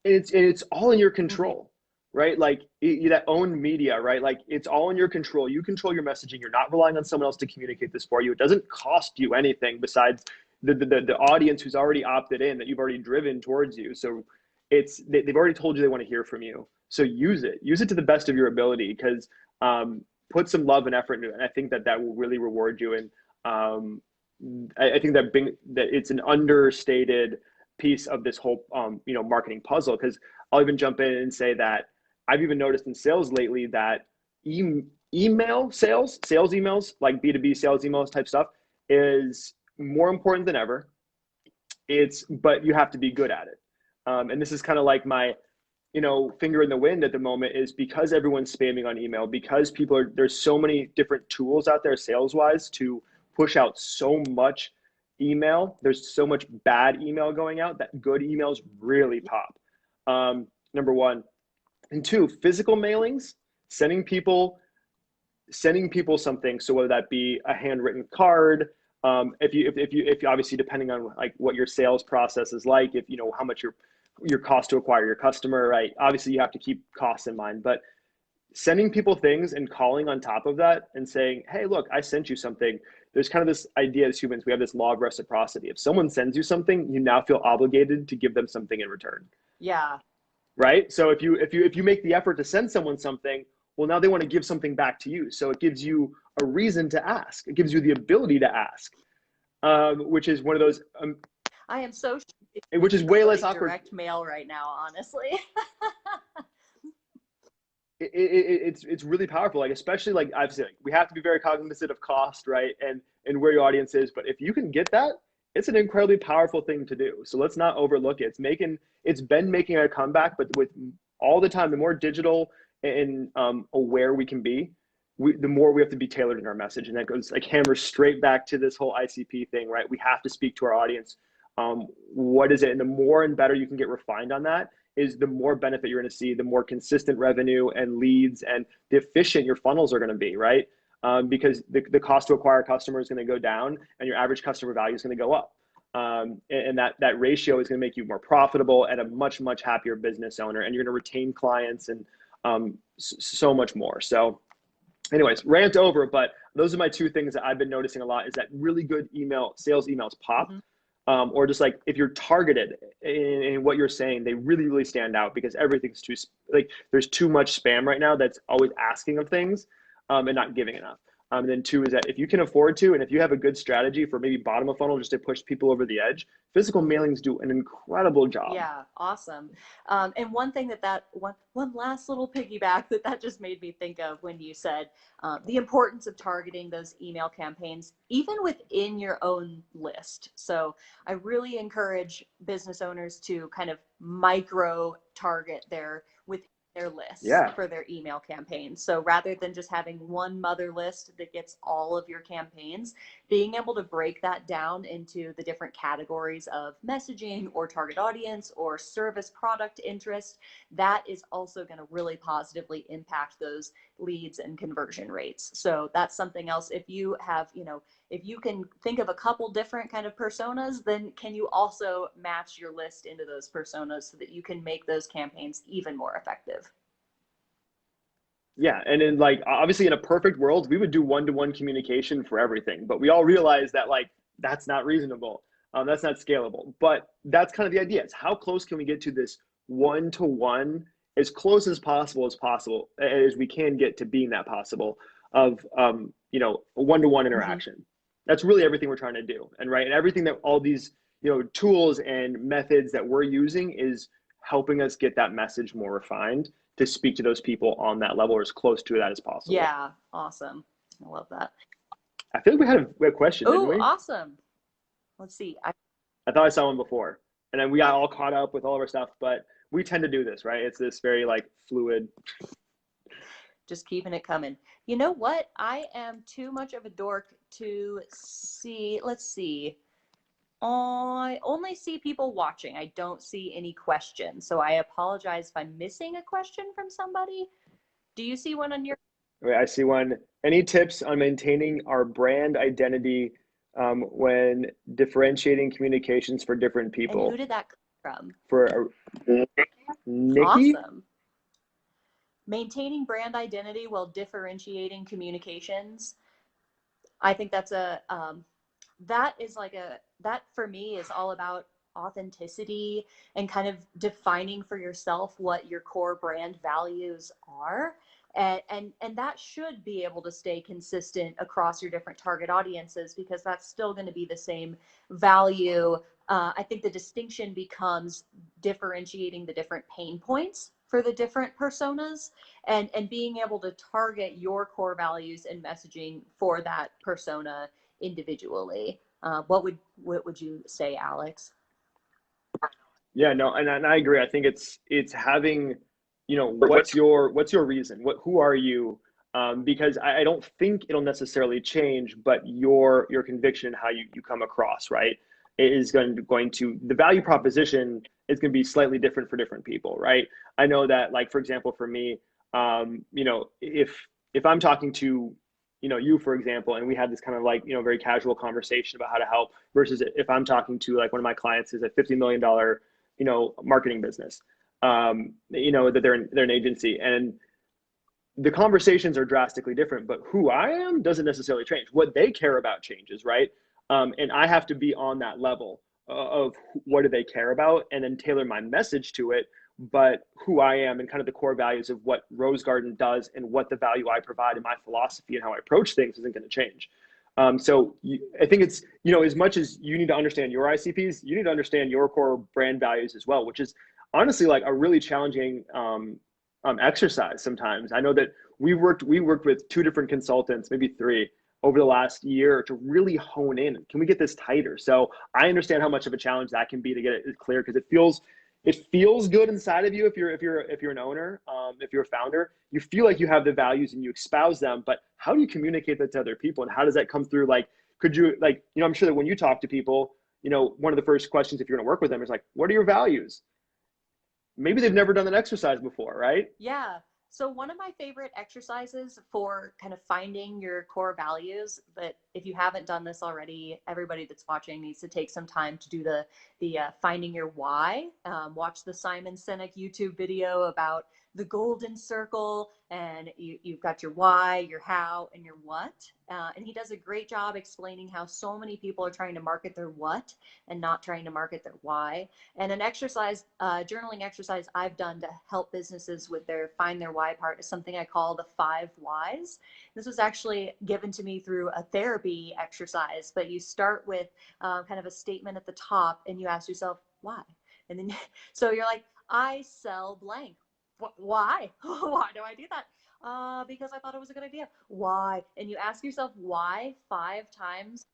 It's all in your Mm-hmm. control, right? Like that owned media, right? Like it's all in your control. You control your messaging. You're not relying on someone else to communicate this for you. It doesn't cost you anything besides the audience who's already opted in, that you've already driven towards you. So they've already told you they want to hear from you. So use it to the best of your ability, because put some love and effort into it. And I think that will really reward you. And I think that it's an understated piece of this whole marketing puzzle, because I'll even jump in and say that I've even noticed in sales lately that email sales emails, like B2B sales emails type stuff, is more important than ever. But you have to be good at it. And this is kind of like my finger in the wind at the moment, is because everyone's spamming on email, because there's so many different tools out there sales wise to push out so much email. There's so much bad email going out that good emails really pop. Number one. And two, physical mailings, sending people something. So whether that be a handwritten card, if you obviously, depending on like what your sales process is like, if how much your cost to acquire your customer, right? Obviously you have to keep costs in mind, but sending people things and calling on top of that and saying, hey, look, I sent you something. There's kind of this idea as humans, we have this law of reciprocity. If someone sends you something, you now feel obligated to give them something in return. Yeah. Right? So if you make the effort to send someone something, well, now they want to give something back to you. So it gives you a reason to ask. It gives you the ability to ask, which is one of those. I am so which is way less awkward. Direct mail right now, honestly. It's really powerful. Like, especially like I've said, we have to be very cognizant of cost, right? And where your audience is. But if you can get that, it's an incredibly powerful thing to do. So let's not overlook it. It's been making a comeback, but with all the time, the more digital and aware we can be, the more we have to be tailored in our message. And that goes like hammer straight back to this whole ICP thing, right? We have to speak to our audience. What is it? And the more and better you can get refined on that, is the more benefit you're going to see, the more consistent revenue and leads and the efficient your funnels are going to be, right? Because the cost to acquire a customer is going to go down and your average customer value is going to go up. And that ratio is going to make you more profitable and a much, much happier business owner. And you're going to retain clients and so much more. So anyways, rant over, but those are my two things that I've been noticing a lot, is that really good sales emails pop. Mm-hmm. Or just like if you're targeted in what you're saying, they really, really stand out, because everything's there's too much spam right now that's always asking of things and not giving enough. And then two is that if you can afford to, and if you have a good strategy for maybe bottom of funnel just to push people over the edge, physical mailings do an incredible job. Yeah, awesome. And one thing one last little piggyback that just made me think of when you said the importance of targeting those email campaigns, even within your own list. So I really encourage business owners to kind of micro target their list for their email campaigns. So rather than just having one mother list that gets all of your campaigns, being able to break that down into the different categories of messaging or target audience or service product interest, that is also going to really positively impact those leads and conversion rates. So that's something else. If you have, if you can think of a couple different kind of personas, then can you also match your list into those personas so that you can make those campaigns even more effective? Yeah, and in like obviously in a perfect world, we would do one-to-one communication for everything, but we all realize that like that's not reasonable. That's not scalable. But that's kind of the idea. It's how close can we get to this one-to-one, as close as possible as we can get to being that possible of a one-to-one interaction. Mm-hmm. That's really everything we're trying to do. And right, and everything that all these tools and methods that we're using is helping us get that message more refined to speak to those people on that level or as close to that as possible. Yeah, awesome. I love that. I feel like we had a question, didn't we? Oh, awesome. Let's see. I thought I saw one before, and then we got all caught up with all of our stuff, but we tend to do this, right? It's this very like fluid. Just keeping it coming. You know what? I am too much of a dork to see. Let's see. I only see people watching. I don't see any questions. So I apologize if I'm missing a question from somebody. Do you see one on your? Wait, I see one. Any tips on maintaining our brand identity when differentiating communications for different people? And who did that come from? For Nikki? Awesome. Maintaining brand identity while differentiating communications. I think that's that for me is all about authenticity and kind of defining for yourself what your core brand values are. And that should be able to stay consistent across your different target audiences, because that's still going to be the same value. I think the distinction becomes differentiating the different pain points for the different personas and being able to target your core values and messaging for that persona individually. What would you say, Alex? Yeah, no, and I agree. I think it's having, what's your reason? Who are you? Because I don't think it'll necessarily change, but your conviction and how you come across, right, is going to the value proposition is going to be slightly different for different people, right? I know that, like, for example, for me, if I'm talking to you, for example, and we had this kind of like, very casual conversation about how to help versus if I'm talking to like one of my clients is a $50 million, marketing business, that they're an agency, and the conversations are drastically different, but who I am doesn't necessarily change. What they care about changes, right? And I have to be on that level of what do they care about and then tailor my message to it. But who I am and kind of the core values of what Rose Garden does and what the value I provide and my philosophy and how I approach things isn't going to change. I think it's, as much as you need to understand your ICPs, you need to understand your core brand values as well, which is honestly like a really challenging exercise sometimes. I know that we worked with 2 different consultants, maybe 3, over the last year to really hone in. Can we get this tighter? So I understand how much of a challenge that can be to get it clear, because it feels good inside of you if you're an owner, if you're a founder, you feel like you have the values and you espouse them, but how do you communicate that to other people, and how does that come through? Like, could you, like, I'm sure that when you talk to people, one of the first questions if you're going to work with them is like, what are your values? Maybe they've never done that exercise before, right? Yeah. So one of my favorite exercises for kind of finding your core values, but if you haven't done this already, everybody that's watching needs to take some time to do the finding your why. Watch the Simon Sinek YouTube video about the golden circle, and you've got your why, your how, and your what. And he does a great job explaining how so many people are trying to market their what and not trying to market their why. And an exercise, journaling exercise I've done to help businesses with find their why part is something I call the 5 whys. This was actually given to me through a therapy exercise, but you start with kind of a statement at the top and you ask yourself, why? And then, so you're like, I sell blank. Why? Why do I do that? Because I thought it was a good idea. Why? And you ask yourself why 5 times.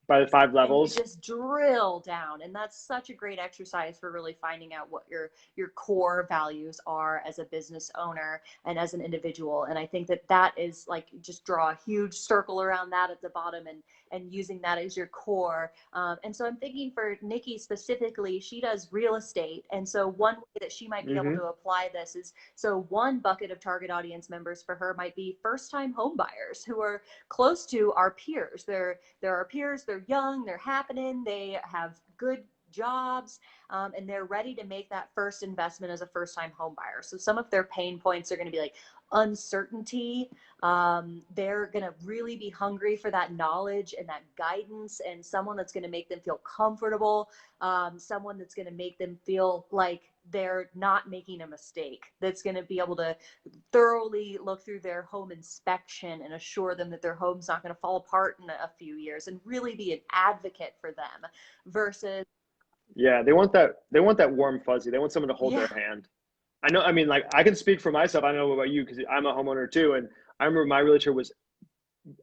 By the 5 levels. And you just drill down. And that's such a great exercise for really finding out what your core values are as a business owner and as an individual. And I think that is like, just draw a huge circle around that at the bottom and using that as your core. And so I'm thinking for Nikki specifically, she does real estate. And so one way that she might be able to apply this is, so one bucket of target audience members for her might be first-time home buyers who are close to our peers. They're our peers, they're young, they're happening, they have good jobs, and they're ready to make that first investment as a first-time home buyer. So some of their pain points are going to be like uncertainty. They're going to really be hungry for that knowledge and that guidance, and someone that's going to make them feel comfortable, someone that's going to make them feel like they're not making a mistake, that's going to be able to thoroughly look through their home inspection and assure them that their home's not going to fall apart in a few years, and really be an advocate for them versus. Yeah, they want that warm fuzzy. They want someone to hold Yeah. their hand. I know, I mean, like I can speak for myself. I don't know about you because I'm a homeowner too. And I remember my realtor was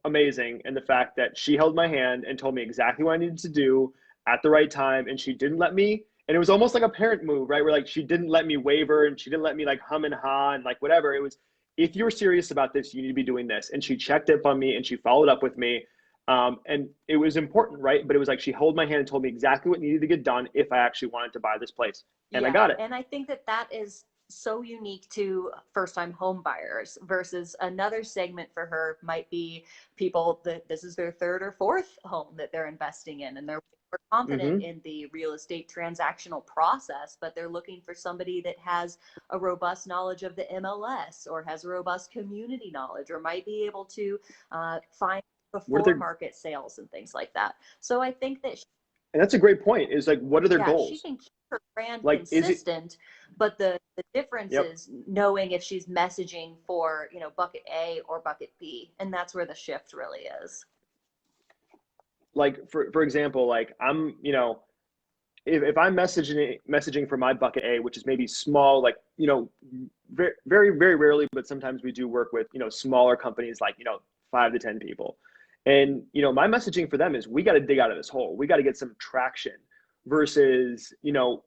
amazing in the fact that she held my hand and told me exactly what I needed to do at the right time. And she didn't let me, and it was almost like a parent move, right? Where like she didn't let me waver and she didn't let me like hum and ha and like whatever. It was, if you're serious about this, you need to be doing this. And she checked up on me and she followed up with me. And it was important, right? But it was like she held my hand and told me exactly what needed to get done if I actually wanted to buy this place. And I Yeah, got it. and I think that that is so unique to first-time home buyers versus another segment for her might be people that this is their third or fourth home that they're investing in, and they're more confident Mm-hmm. in the real estate transactional process, but they're looking for somebody that has a robust knowledge of the MLS or has a robust community knowledge or might be able to find What are before their, market sales and things like that. So I think that and that's a great point, is like, what are their yeah, she goals? can keep her brand Like, is it, consistent, but the difference yep. is knowing if she's messaging for, bucket A or bucket B. And that's where the shift really is. Like, for example, like I'm, if I'm messaging for my bucket A, which is maybe small, like, very, very, very rarely, but sometimes we do work with, smaller companies like, 5 to 10 people. And, my messaging for them is we got to dig out of this hole. We got to get some traction versus,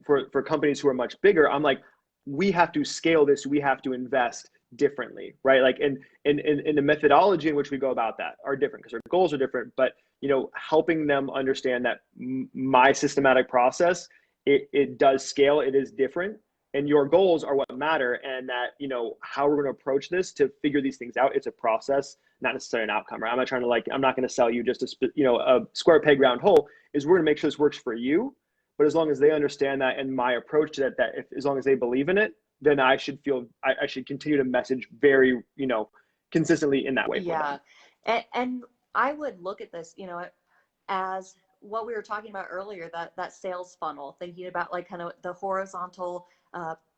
for companies who are much bigger, I'm like, we have to scale this. We have to invest differently, right? Like, and the methodology in which we go about that are different because our goals are different, but helping them understand that my systematic process, it does scale, it is different, and your goals are what matter, and that how we're going to approach this to figure these things out, it's a process, not necessarily an outcome, right? I'm not trying to, like, I'm not going to sell you just a square peg round hole. Is we're going to make sure this works for you, but as long as they understand that and my approach to that if, as long as they believe in it, then I should feel I should continue to message very consistently in that way for Yeah. them. And I would look at this, as what we were talking about earlier, that sales funnel, thinking about like kind of the horizontal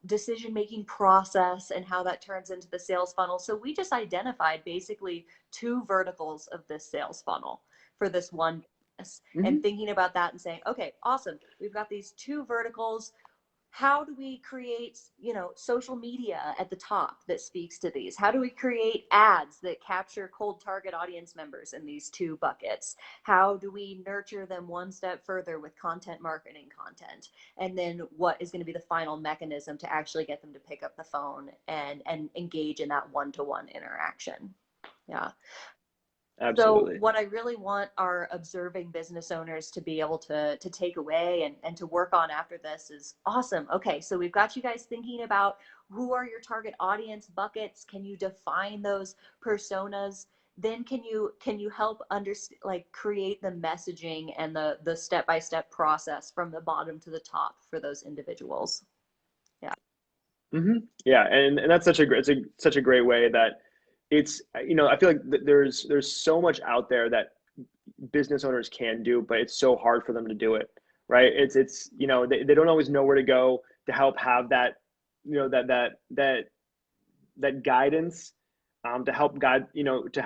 decision making process and how that turns into the sales funnel. So we just identified basically two verticals of this sales funnel for this one business, and Mm-hmm. thinking about that and saying, okay, awesome, we've got these two verticals. How do we create, social media at the top that speaks to these? How do we create ads that capture cold target audience members in these two buckets? How do we nurture them one step further with content marketing content? And then what is going to be the final mechanism to actually get them to pick up the phone and engage in that one-to-one interaction? Yeah. So Absolutely. what I really want our observing business owners to be able to take away and to work on after this is awesome. Okay, so we've got you guys thinking about who are your target audience buckets. Can you define those personas? Then can you help like create the messaging and the step-by-step process from the bottom to the top for those individuals? Yeah. Mm-hmm. Yeah, and that's such a great way that it's I feel like there's so much out there that business owners can do, but it's so hard for them to do it, right? It's they don't always know where to go to help have that that guidance, to help guide to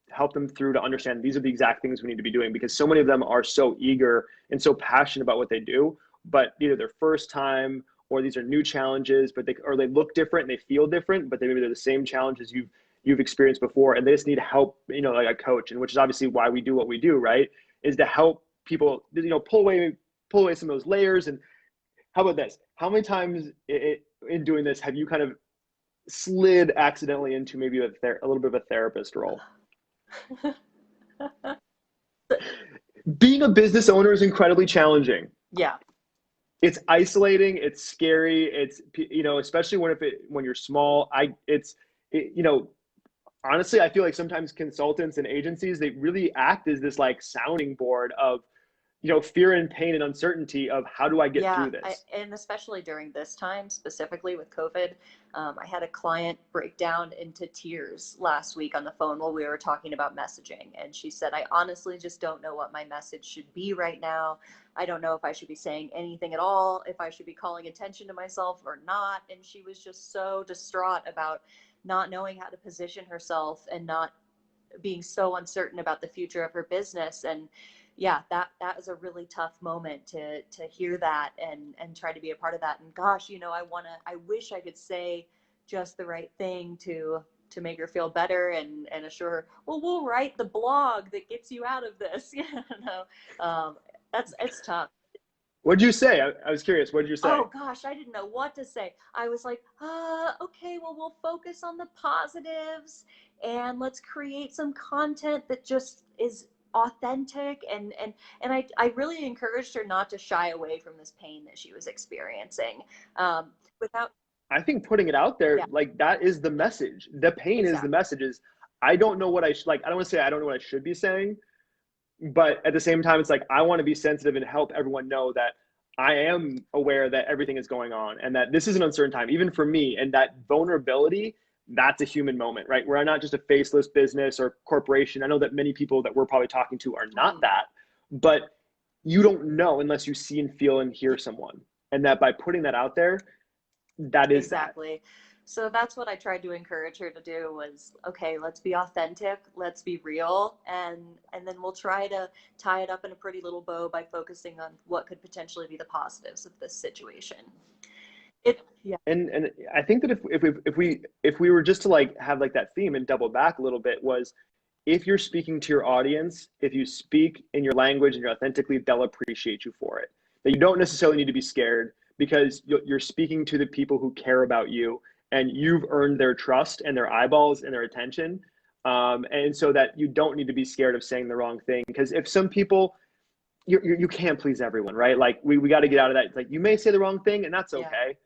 help them through to understand these are the exact things we need to be doing, because so many of them are so eager and so passionate about what they do, but either their first time or these are new challenges, but they look different and they feel different, but maybe they're the same challenges you've experienced before, and they just need help, like a coach, and which is obviously why we do what we do, right? Is to help people, pull away some of those layers. And how about this? How many times in doing this have you kind of slid accidentally into maybe a little bit of a therapist role? Being a business owner is incredibly challenging. Yeah. It's isolating, it's scary, it's, you know, especially when you're small. You know, honestly, I feel like sometimes consultants and agencies, they really act as this like sounding board of, you know, fear and pain and uncertainty of how do I get Yeah, through this? and especially during this time, specifically with COVID, I had a client break down into tears last week on the phone while we were talking about messaging. And she said, I honestly just don't know what my message should be right now. I don't know if I should be saying anything at all, if I should be calling attention to myself or not. And she was just so distraught about not knowing how to position herself and not being so uncertain about the future of her business. And yeah, that was a really tough moment to hear that and try to be a part of that. And gosh, you know, I wish I could say just the right thing to make her feel better and assure her, well, we'll write the blog that gets you out of this. You know, it's tough. What'd you say? I was curious. What did you say? Oh gosh, I didn't know what to say. I was like, okay, well, we'll focus on the positives and let's create some content that just is authentic. And I really encouraged her not to shy away from this pain that she was experiencing. Without, I think putting it out there, yeah, like that is the message. The pain is the exactly. message. Is I don't know what like. I don't want to say I don't know what I should be saying, but at the same time, it's like I want to be sensitive and help everyone know that I am aware that everything is going on and that this is an uncertain time, even for me. And that vulnerability, that's a human moment, right? We're not just a faceless business or corporation. I know that many people that we're probably talking to are not that, but you don't know unless you see and feel and hear someone. And that by putting that out there, that is that. Exactly. So that's what I tried to encourage her to do was, okay, let's be authentic, let's be real, and then we'll try to tie it up in a pretty little bow by focusing on what could potentially be the positives of this situation. Yeah. And I think that if we were just to like have like that theme and double back a little bit was if you're speaking to your audience, if you speak in your language and you're authentically, they'll appreciate you for it. That you don't necessarily need to be scared because you're speaking to the people who care about you and you've earned their trust and their eyeballs and their attention. And so that you don't need to be scared of saying the wrong thing. Because if some people, you can't please everyone, right? Like we got to get out of that. Like you may say the wrong thing and that's Yeah. okay.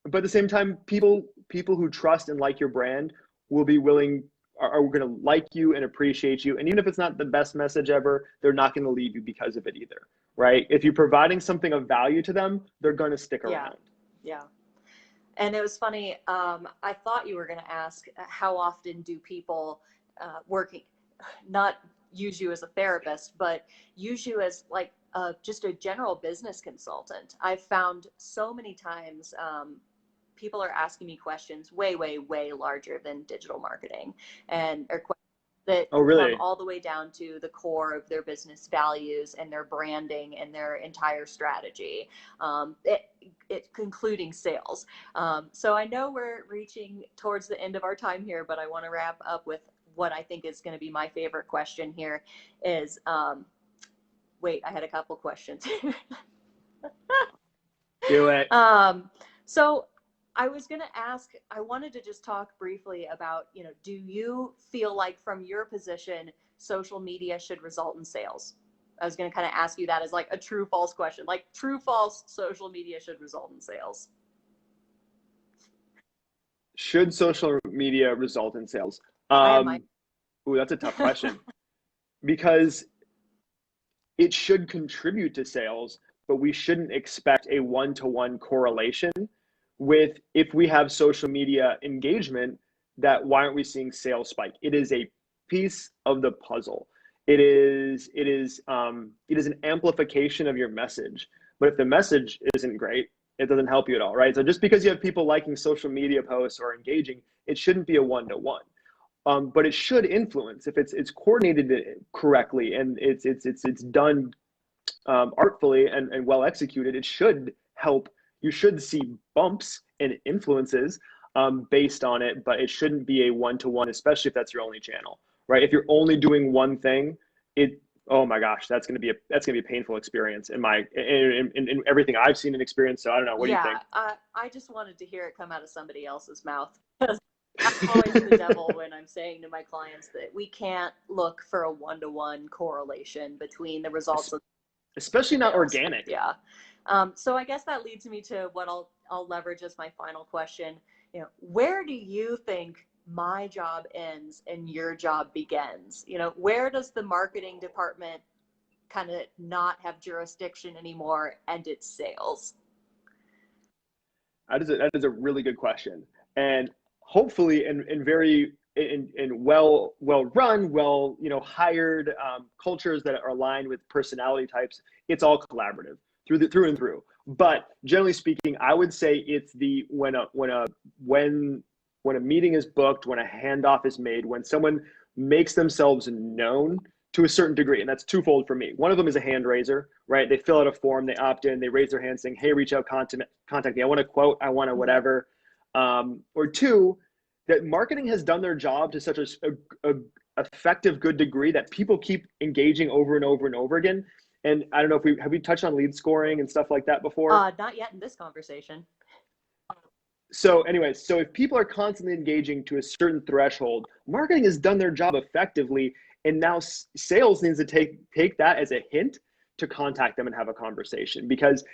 But at the same time, people who trust and like your brand will be willing are going to like you and appreciate you. And even if it's not the best message ever, they're not going to leave you because of it either, right? If you're providing something of value to them, they're going to stick Yeah. around. Yeah. And it was funny. I thought you were going to ask how often do people working, not use you as a therapist, but use you as like just a general business consultant. I've found so many times people are asking me questions way, way, way larger than digital marketing and or questions that Oh, come really? all the way down to the core of their business values and their branding and their entire strategy, concluding sales. So I know we're reaching towards the end of our time here, but I want to wrap up with what I think is going to be my favorite question here is, wait, I had a couple questions. Do it. So I was going to ask, I wanted to just talk briefly about, you know, do you feel like from your position, social media should result in sales? I was going to kind of ask you that as like a true false question, like true false social media should result in sales. Should social media result in sales? I am my Ooh, that's a tough question because it should contribute to sales, but we shouldn't expect a one-to-one correlation with if we have social media engagement, that why aren't we seeing sales spike? It is a piece of the puzzle. It is an amplification of your message. But if the message isn't great, it doesn't help you at all, right? So just because you have people liking social media posts or engaging, it shouldn't be a one-to-one. But it should influence if it's coordinated correctly and it's done artfully and well executed. It should help. You should see bumps and influences based on it, but it shouldn't be a one-to-one, especially if that's your only channel, right? If you're only doing one thing, oh my gosh, that's gonna be a painful experience in everything I've seen and experienced. So I don't know. What do you Yeah, think? I just wanted to hear it come out of somebody else's mouth. always the devil when I'm saying to my clients that we can't look for a one-to-one correlation between the results of Especially not sales. organic. Yeah. So I guess that leads me to what I'll leverage as my final question. You know, where do you think my job ends and your job begins? You know, where does the marketing department kind of not have jurisdiction anymore and it's sales? That is a really good question. And hopefully in very in well run, hired cultures that are aligned with personality types, it's all collaborative through and through. But generally speaking, I would say it's the when a meeting is booked, when a handoff is made, when someone makes themselves known to a certain degree. And that's twofold for me. One of them is a hand raiser, right? They fill out a form, they opt in, they raise their hand saying, hey, reach out, contact me. I want a quote, I want a whatever. Or two, that marketing has done their job to such a effective, good degree that people keep engaging over and over and over again. And I don't know if have we touched on lead scoring and stuff like that before? Not yet in this conversation. So anyways, so if people are constantly engaging to a certain threshold, marketing has done their job effectively, and now sales needs to take that as a hint to contact them and have a conversation, because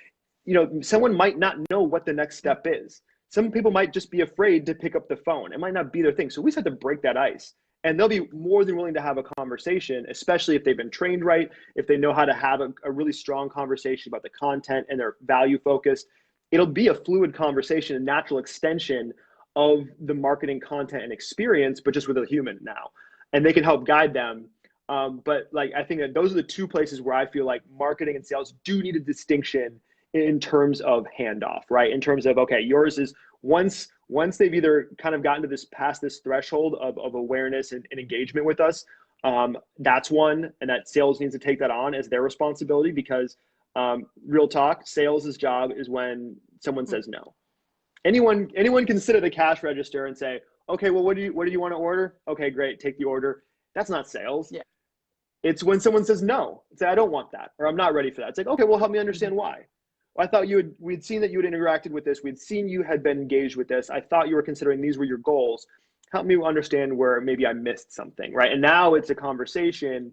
someone might not know what the next step is. Some people might just be afraid to pick up the phone. It might not be their thing. So we just have to break that ice. And they'll be more than willing to have a conversation, especially if they've been trained right, if they know how to have a really strong conversation about the content and they're value focused. It'll be a fluid conversation, a natural extension of the marketing content and experience, but just with a human now. And they can help guide them. But like, I think that those are the two places where I feel like marketing and sales do need a distinction in terms of handoff, right? In terms of, okay, yours is once they've either kind of gotten to this past this threshold of awareness and engagement with us, that's one, and that sales needs to take that on as their responsibility, because real talk, sales' job is when someone says no. Anyone can sit at the cash register and say, okay, well, what do you want to order? Okay, great, take the order. That's not sales. Yeah. It's when someone says no, say, I don't want that, or I'm not ready for that. It's like, okay, well, help me understand why. Well, I thought we'd seen that you had interacted with this. We'd seen you had been engaged with this. I thought you were considering these were your goals. Help me understand where maybe I missed something, right? And now it's a conversation.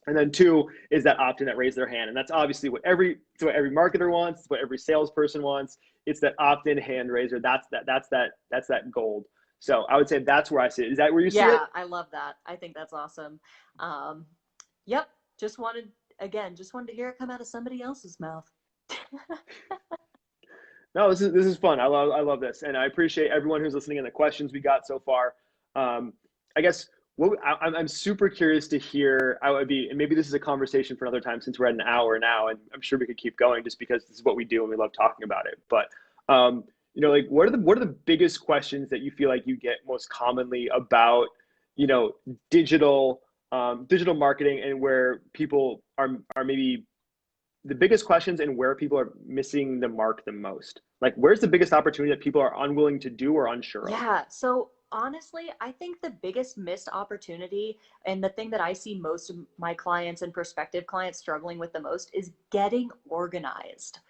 And then two is that opt-in, that raise their hand. And that's obviously what every marketer wants. It's what every salesperson wants. It's that opt-in hand raiser. That's that gold. So I would say that's where I see it. Is that where you see it? Yeah, I love that. I think that's awesome. Yep. Just wanted to hear it come out of somebody else's mouth. No, this is fun. I love this, and I appreciate everyone who's listening and the questions we got so far. I guess I'm super curious to hear. And maybe this is a conversation for another time, since we're at an hour now, and I'm sure we could keep going just because this is what we do and we love talking about it. But like, what are the biggest questions that you feel like you get most commonly about digital marketing, and where people are maybe the biggest questions, and where people are missing the mark the most? Like, where's the biggest opportunity that people are unwilling to do or unsure of? Yeah. So honestly, I think the biggest missed opportunity, and the thing that I see most of my clients and prospective clients struggling with the most, is getting organized.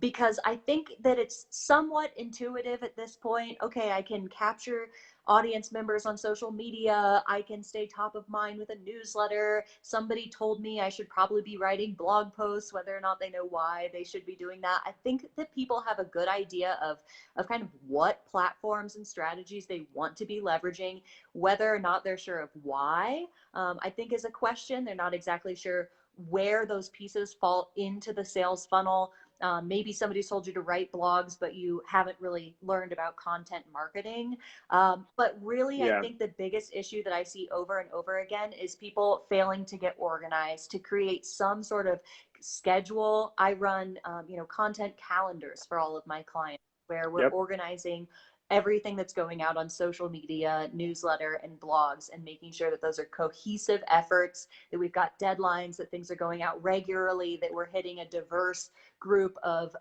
Because I think that it's somewhat intuitive at this point. Okay, I can capture audience members on social media. I can stay top of mind with a newsletter. Somebody told me I should probably be writing blog posts, whether or not they know why they should be doing that. I think that people have a good idea of kind of what platforms and strategies they want to be leveraging, whether or not they're sure of why, I think is a question. They're not exactly sure where those pieces fall into the sales funnel. Maybe somebody's told you to write blogs, but you haven't really learned about content marketing. But really, Yeah. I think the biggest issue that I see over and over again is people failing to get organized, to create some sort of schedule. I run, content calendars for all of my clients, where we're organizing everything that's going out on social media, newsletter, and blogs, and making sure that those are cohesive efforts, that we've got deadlines, that things are going out regularly, that we're hitting a diverse group of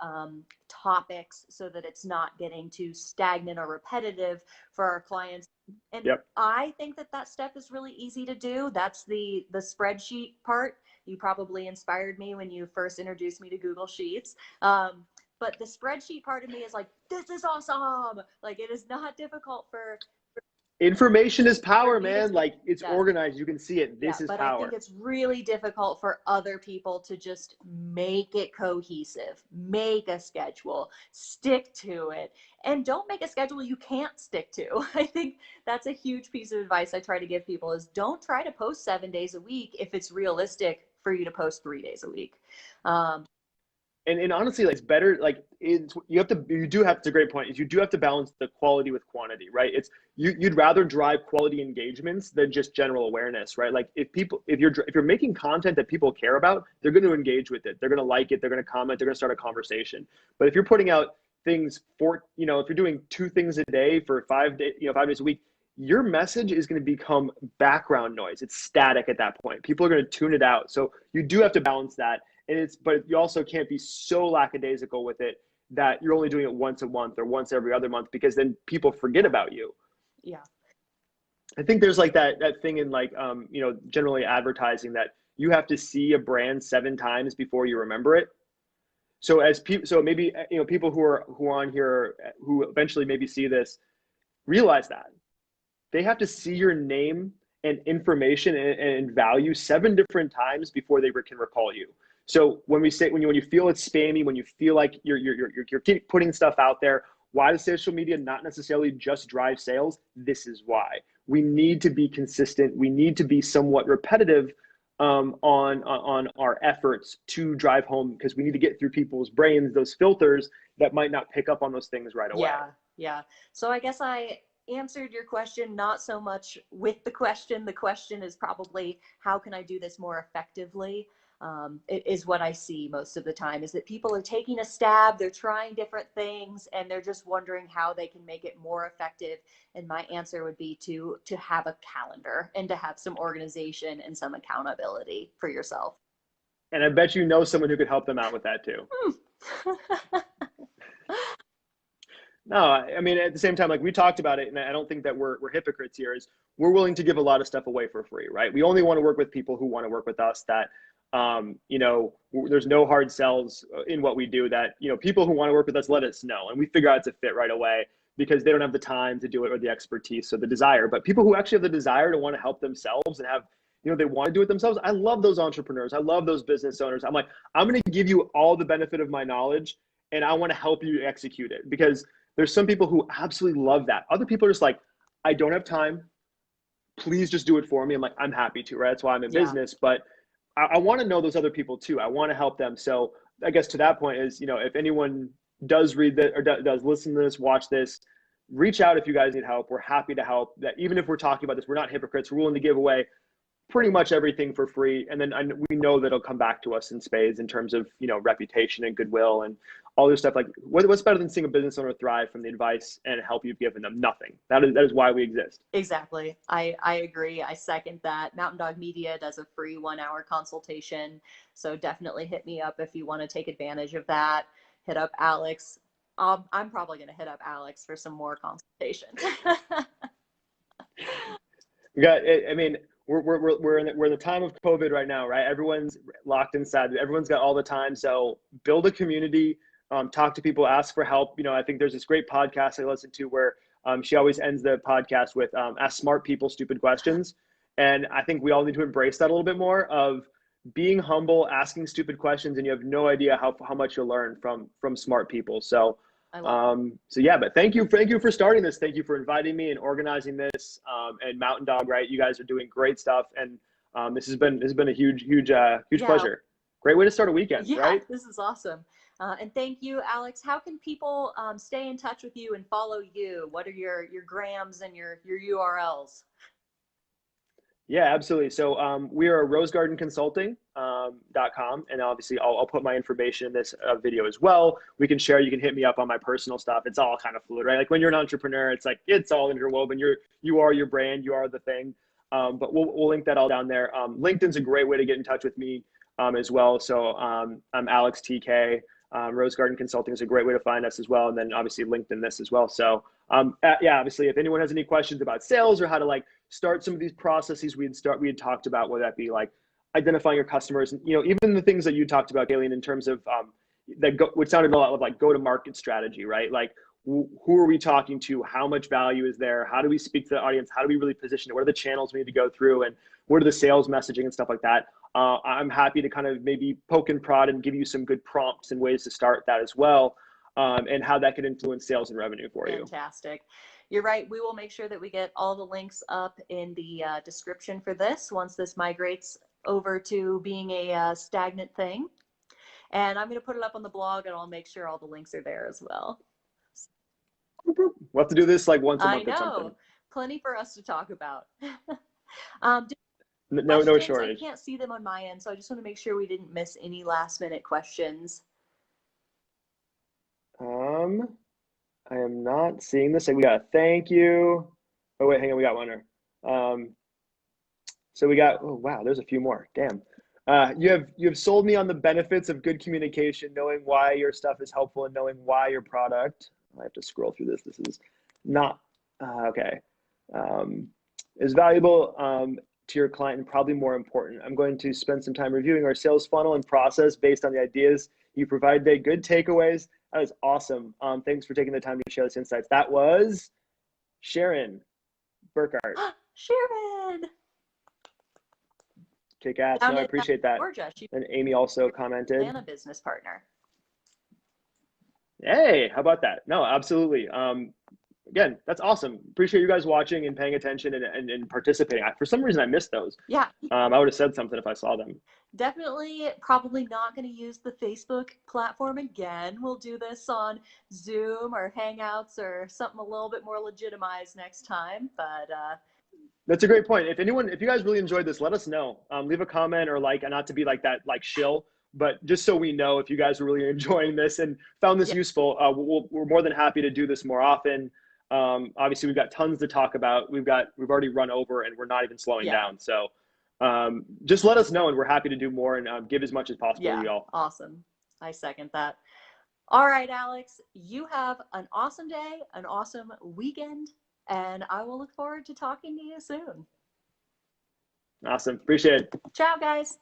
topics, so that it's not getting too stagnant or repetitive for our clients. And I think that step is really easy to do. That's the spreadsheet part. You probably inspired me when you first introduced me to Google Sheets. But the spreadsheet part of me is like, this is awesome. Like, it is not difficult for Information is For power, me to man. Like, it's yeah, organized. You can see it. yeah, This is but I think power. it's really difficult for other people to just make it cohesive, make a schedule, stick to it, and don't make a schedule you can't stick to. I think that's a huge piece of advice I try to give people is don't try to post 7 days a week if it's realistic for you to post 3 days a week. Um, And honestly, like, it's better. Like, you do have, it's a great point, is you do have to balance the quality with quantity, right? It's you'd rather drive quality engagements than just general awareness, right? Like, if you're making content that people care about, they're going to engage with it, they're going to like it, they're going to comment, they're going to start a conversation. But if you're putting out things for, if you're doing 2 things a day for 5 days, 5 days a week, your message is going to become background noise. It's static at that point. People are going to tune it out. So you do have to balance that. But you also can't be so lackadaisical with it that you're only doing it once a month or once every other month, because then people forget about you. yeah. I think there's like that thing in, like, generally advertising, that you have to see a brand 7 times before you remember it. So as people, so maybe, people who are on here, who eventually maybe see this, realize that they have to see your name and information and value 7 different times before they can recall you. So when you feel it's spammy, when you feel like you're keep putting stuff out there, why does social media not necessarily just drive sales? This is why. We need to be consistent. We need to be somewhat repetitive on our efforts to drive home, because we need to get through people's brains those filters that might not pick up on those things right away. Yeah, yeah. So I guess I answered your question not so much with the question. The question is probably how can I do this more effectively? It is what I see most of the time, is that people are taking a stab, they're trying different things, and they're just wondering how they can make it more effective. And my answer would be to have a calendar and to have some organization and some accountability for yourself. And I bet you know someone who could help them out with that too. No, I mean, at the same time, like, we talked about it, and I don't think that we're hypocrites here, is we're willing to give a lot of stuff away for free, right? We only want to work with people who want to work with us, that, there's no hard sells in what we do, that, people who want to work with us, let us know. And we figure out it's a fit right away, because they don't have the time to do it or the expertise or the desire. But people who actually have the desire to want to help themselves and have, they want to do it themselves. I love those entrepreneurs. I love those business owners. I'm like, I'm going to give you all the benefit of my knowledge, and I want to help you execute it, because there's some people who absolutely love that. Other people are just like, I don't have time. Please just do it for me. I'm like, I'm happy to, right? That's why I'm in business. But I want to know those other people too. I want to help them. So I guess to that point is, if anyone does read that or does listen to this, watch this, reach out if you guys need help. We're happy to help. That even if we're talking about this, we're not hypocrites. We're willing to give away pretty much everything for free. And then we know that it'll come back to us in spades in terms of, reputation and goodwill and all this stuff. Like, what's better than seeing a business owner thrive from the advice and help you've given them? Nothing. That is why we exist. Exactly. I agree. I second that. Mountain Dog Media does a free 1 hour consultation. So definitely hit me up if you want to take advantage of that. Hit up Alex. I'm probably going to hit up Alex for some more consultations. I mean, we're in the time of COVID right now, right? Everyone's locked inside. Everyone's got all the time. So build a community, talk to people, ask for help. I think there's this great podcast I listen to where she always ends the podcast with ask smart people stupid questions. And I think we all need to embrace that a little bit more, of being humble, asking stupid questions, and you have no idea how much you'll learn from smart people. So yeah, but thank you for starting this. Thank you for inviting me and organizing this. And Mountain Dog, right? You guys are doing great stuff, and this has been a huge pleasure. Great way to start a weekend, right? This is awesome. And thank you, Alex. How can people stay in touch with you and follow you? What are your grams and your URLs? Yeah, absolutely. So we are rosegardenconsulting.com, and obviously I'll put my information in this video as well. We can share. You can hit me up on my personal stuff. It's all kind of fluid, right? Like, when you're an entrepreneur, it's like it's all interwoven. You are your brand. You are the thing. But we'll link that all down there. LinkedIn's a great way to get in touch with me as well. So I'm Alex TK. Rose Garden Consulting is a great way to find us as well. And then obviously LinkedIn this as well. So yeah, obviously if anyone has any questions about sales or how to like start some of these processes we had talked about, whether that be like identifying your customers, and, even the things that you talked about, Kayleen, in terms of which sounded a lot of like go-to-market strategy, right? Like, who are we talking to? How much value is there? How do we speak to the audience? How do we really position it? What are the channels we need to go through? And what are the sales messaging and stuff like that? I'm happy to kind of maybe poke and prod and give you some good prompts and ways to start that as well, and how that could influence sales and revenue for you. Fantastic. You're right. We will make sure that we get all the links up in the description for this once this migrates over to being a stagnant thing. And I'm going to put it up on the blog, and I'll make sure all the links are there as well. We'll have to do this like once a month or something. I know. Plenty for us to talk about. No shortage. I can't see them on my end, so I just want to make sure we didn't miss any last minute questions. I am not seeing this. We got a thank you. Oh wait, hang on, we got one more. So we got, oh wow, there's a few more. Damn. You have sold me on the benefits of good communication, knowing why your stuff is helpful and knowing why your product. I have to scroll through this. This is not okay. Is valuable to your client and probably more important. I'm going to spend some time reviewing our sales funnel and process based on the ideas you provide today. Good takeaways. That is awesome. Thanks for taking the time to share those insights. That was Sharon Burkhart. Sharon. Kick ass. No, I appreciate that. Georgia. And Amy also commented. And a business partner. Hey, how about that? No, absolutely. Again, that's awesome. Appreciate you guys watching and paying attention and participating. For some reason, I missed those. Yeah. I would have said something if I saw them. Definitely probably not going to use the Facebook platform again. We'll do this on Zoom or Hangouts or something a little bit more legitimized next time. But that's a great point. If you guys really enjoyed this, let us know. Leave a comment or like, and not to be like that, like shill, but just so we know if you guys are really enjoying this and found this useful, we're more than happy to do this more often. Obviously we've got tons to talk about. We've already run over and we're not even slowing down. So just let us know and we're happy to do more and give as much as possible to y'all. Awesome. I second that. All right, Alex, you have an awesome day, an awesome weekend, and I will look forward to talking to you soon. Awesome. Appreciate it. Ciao, guys.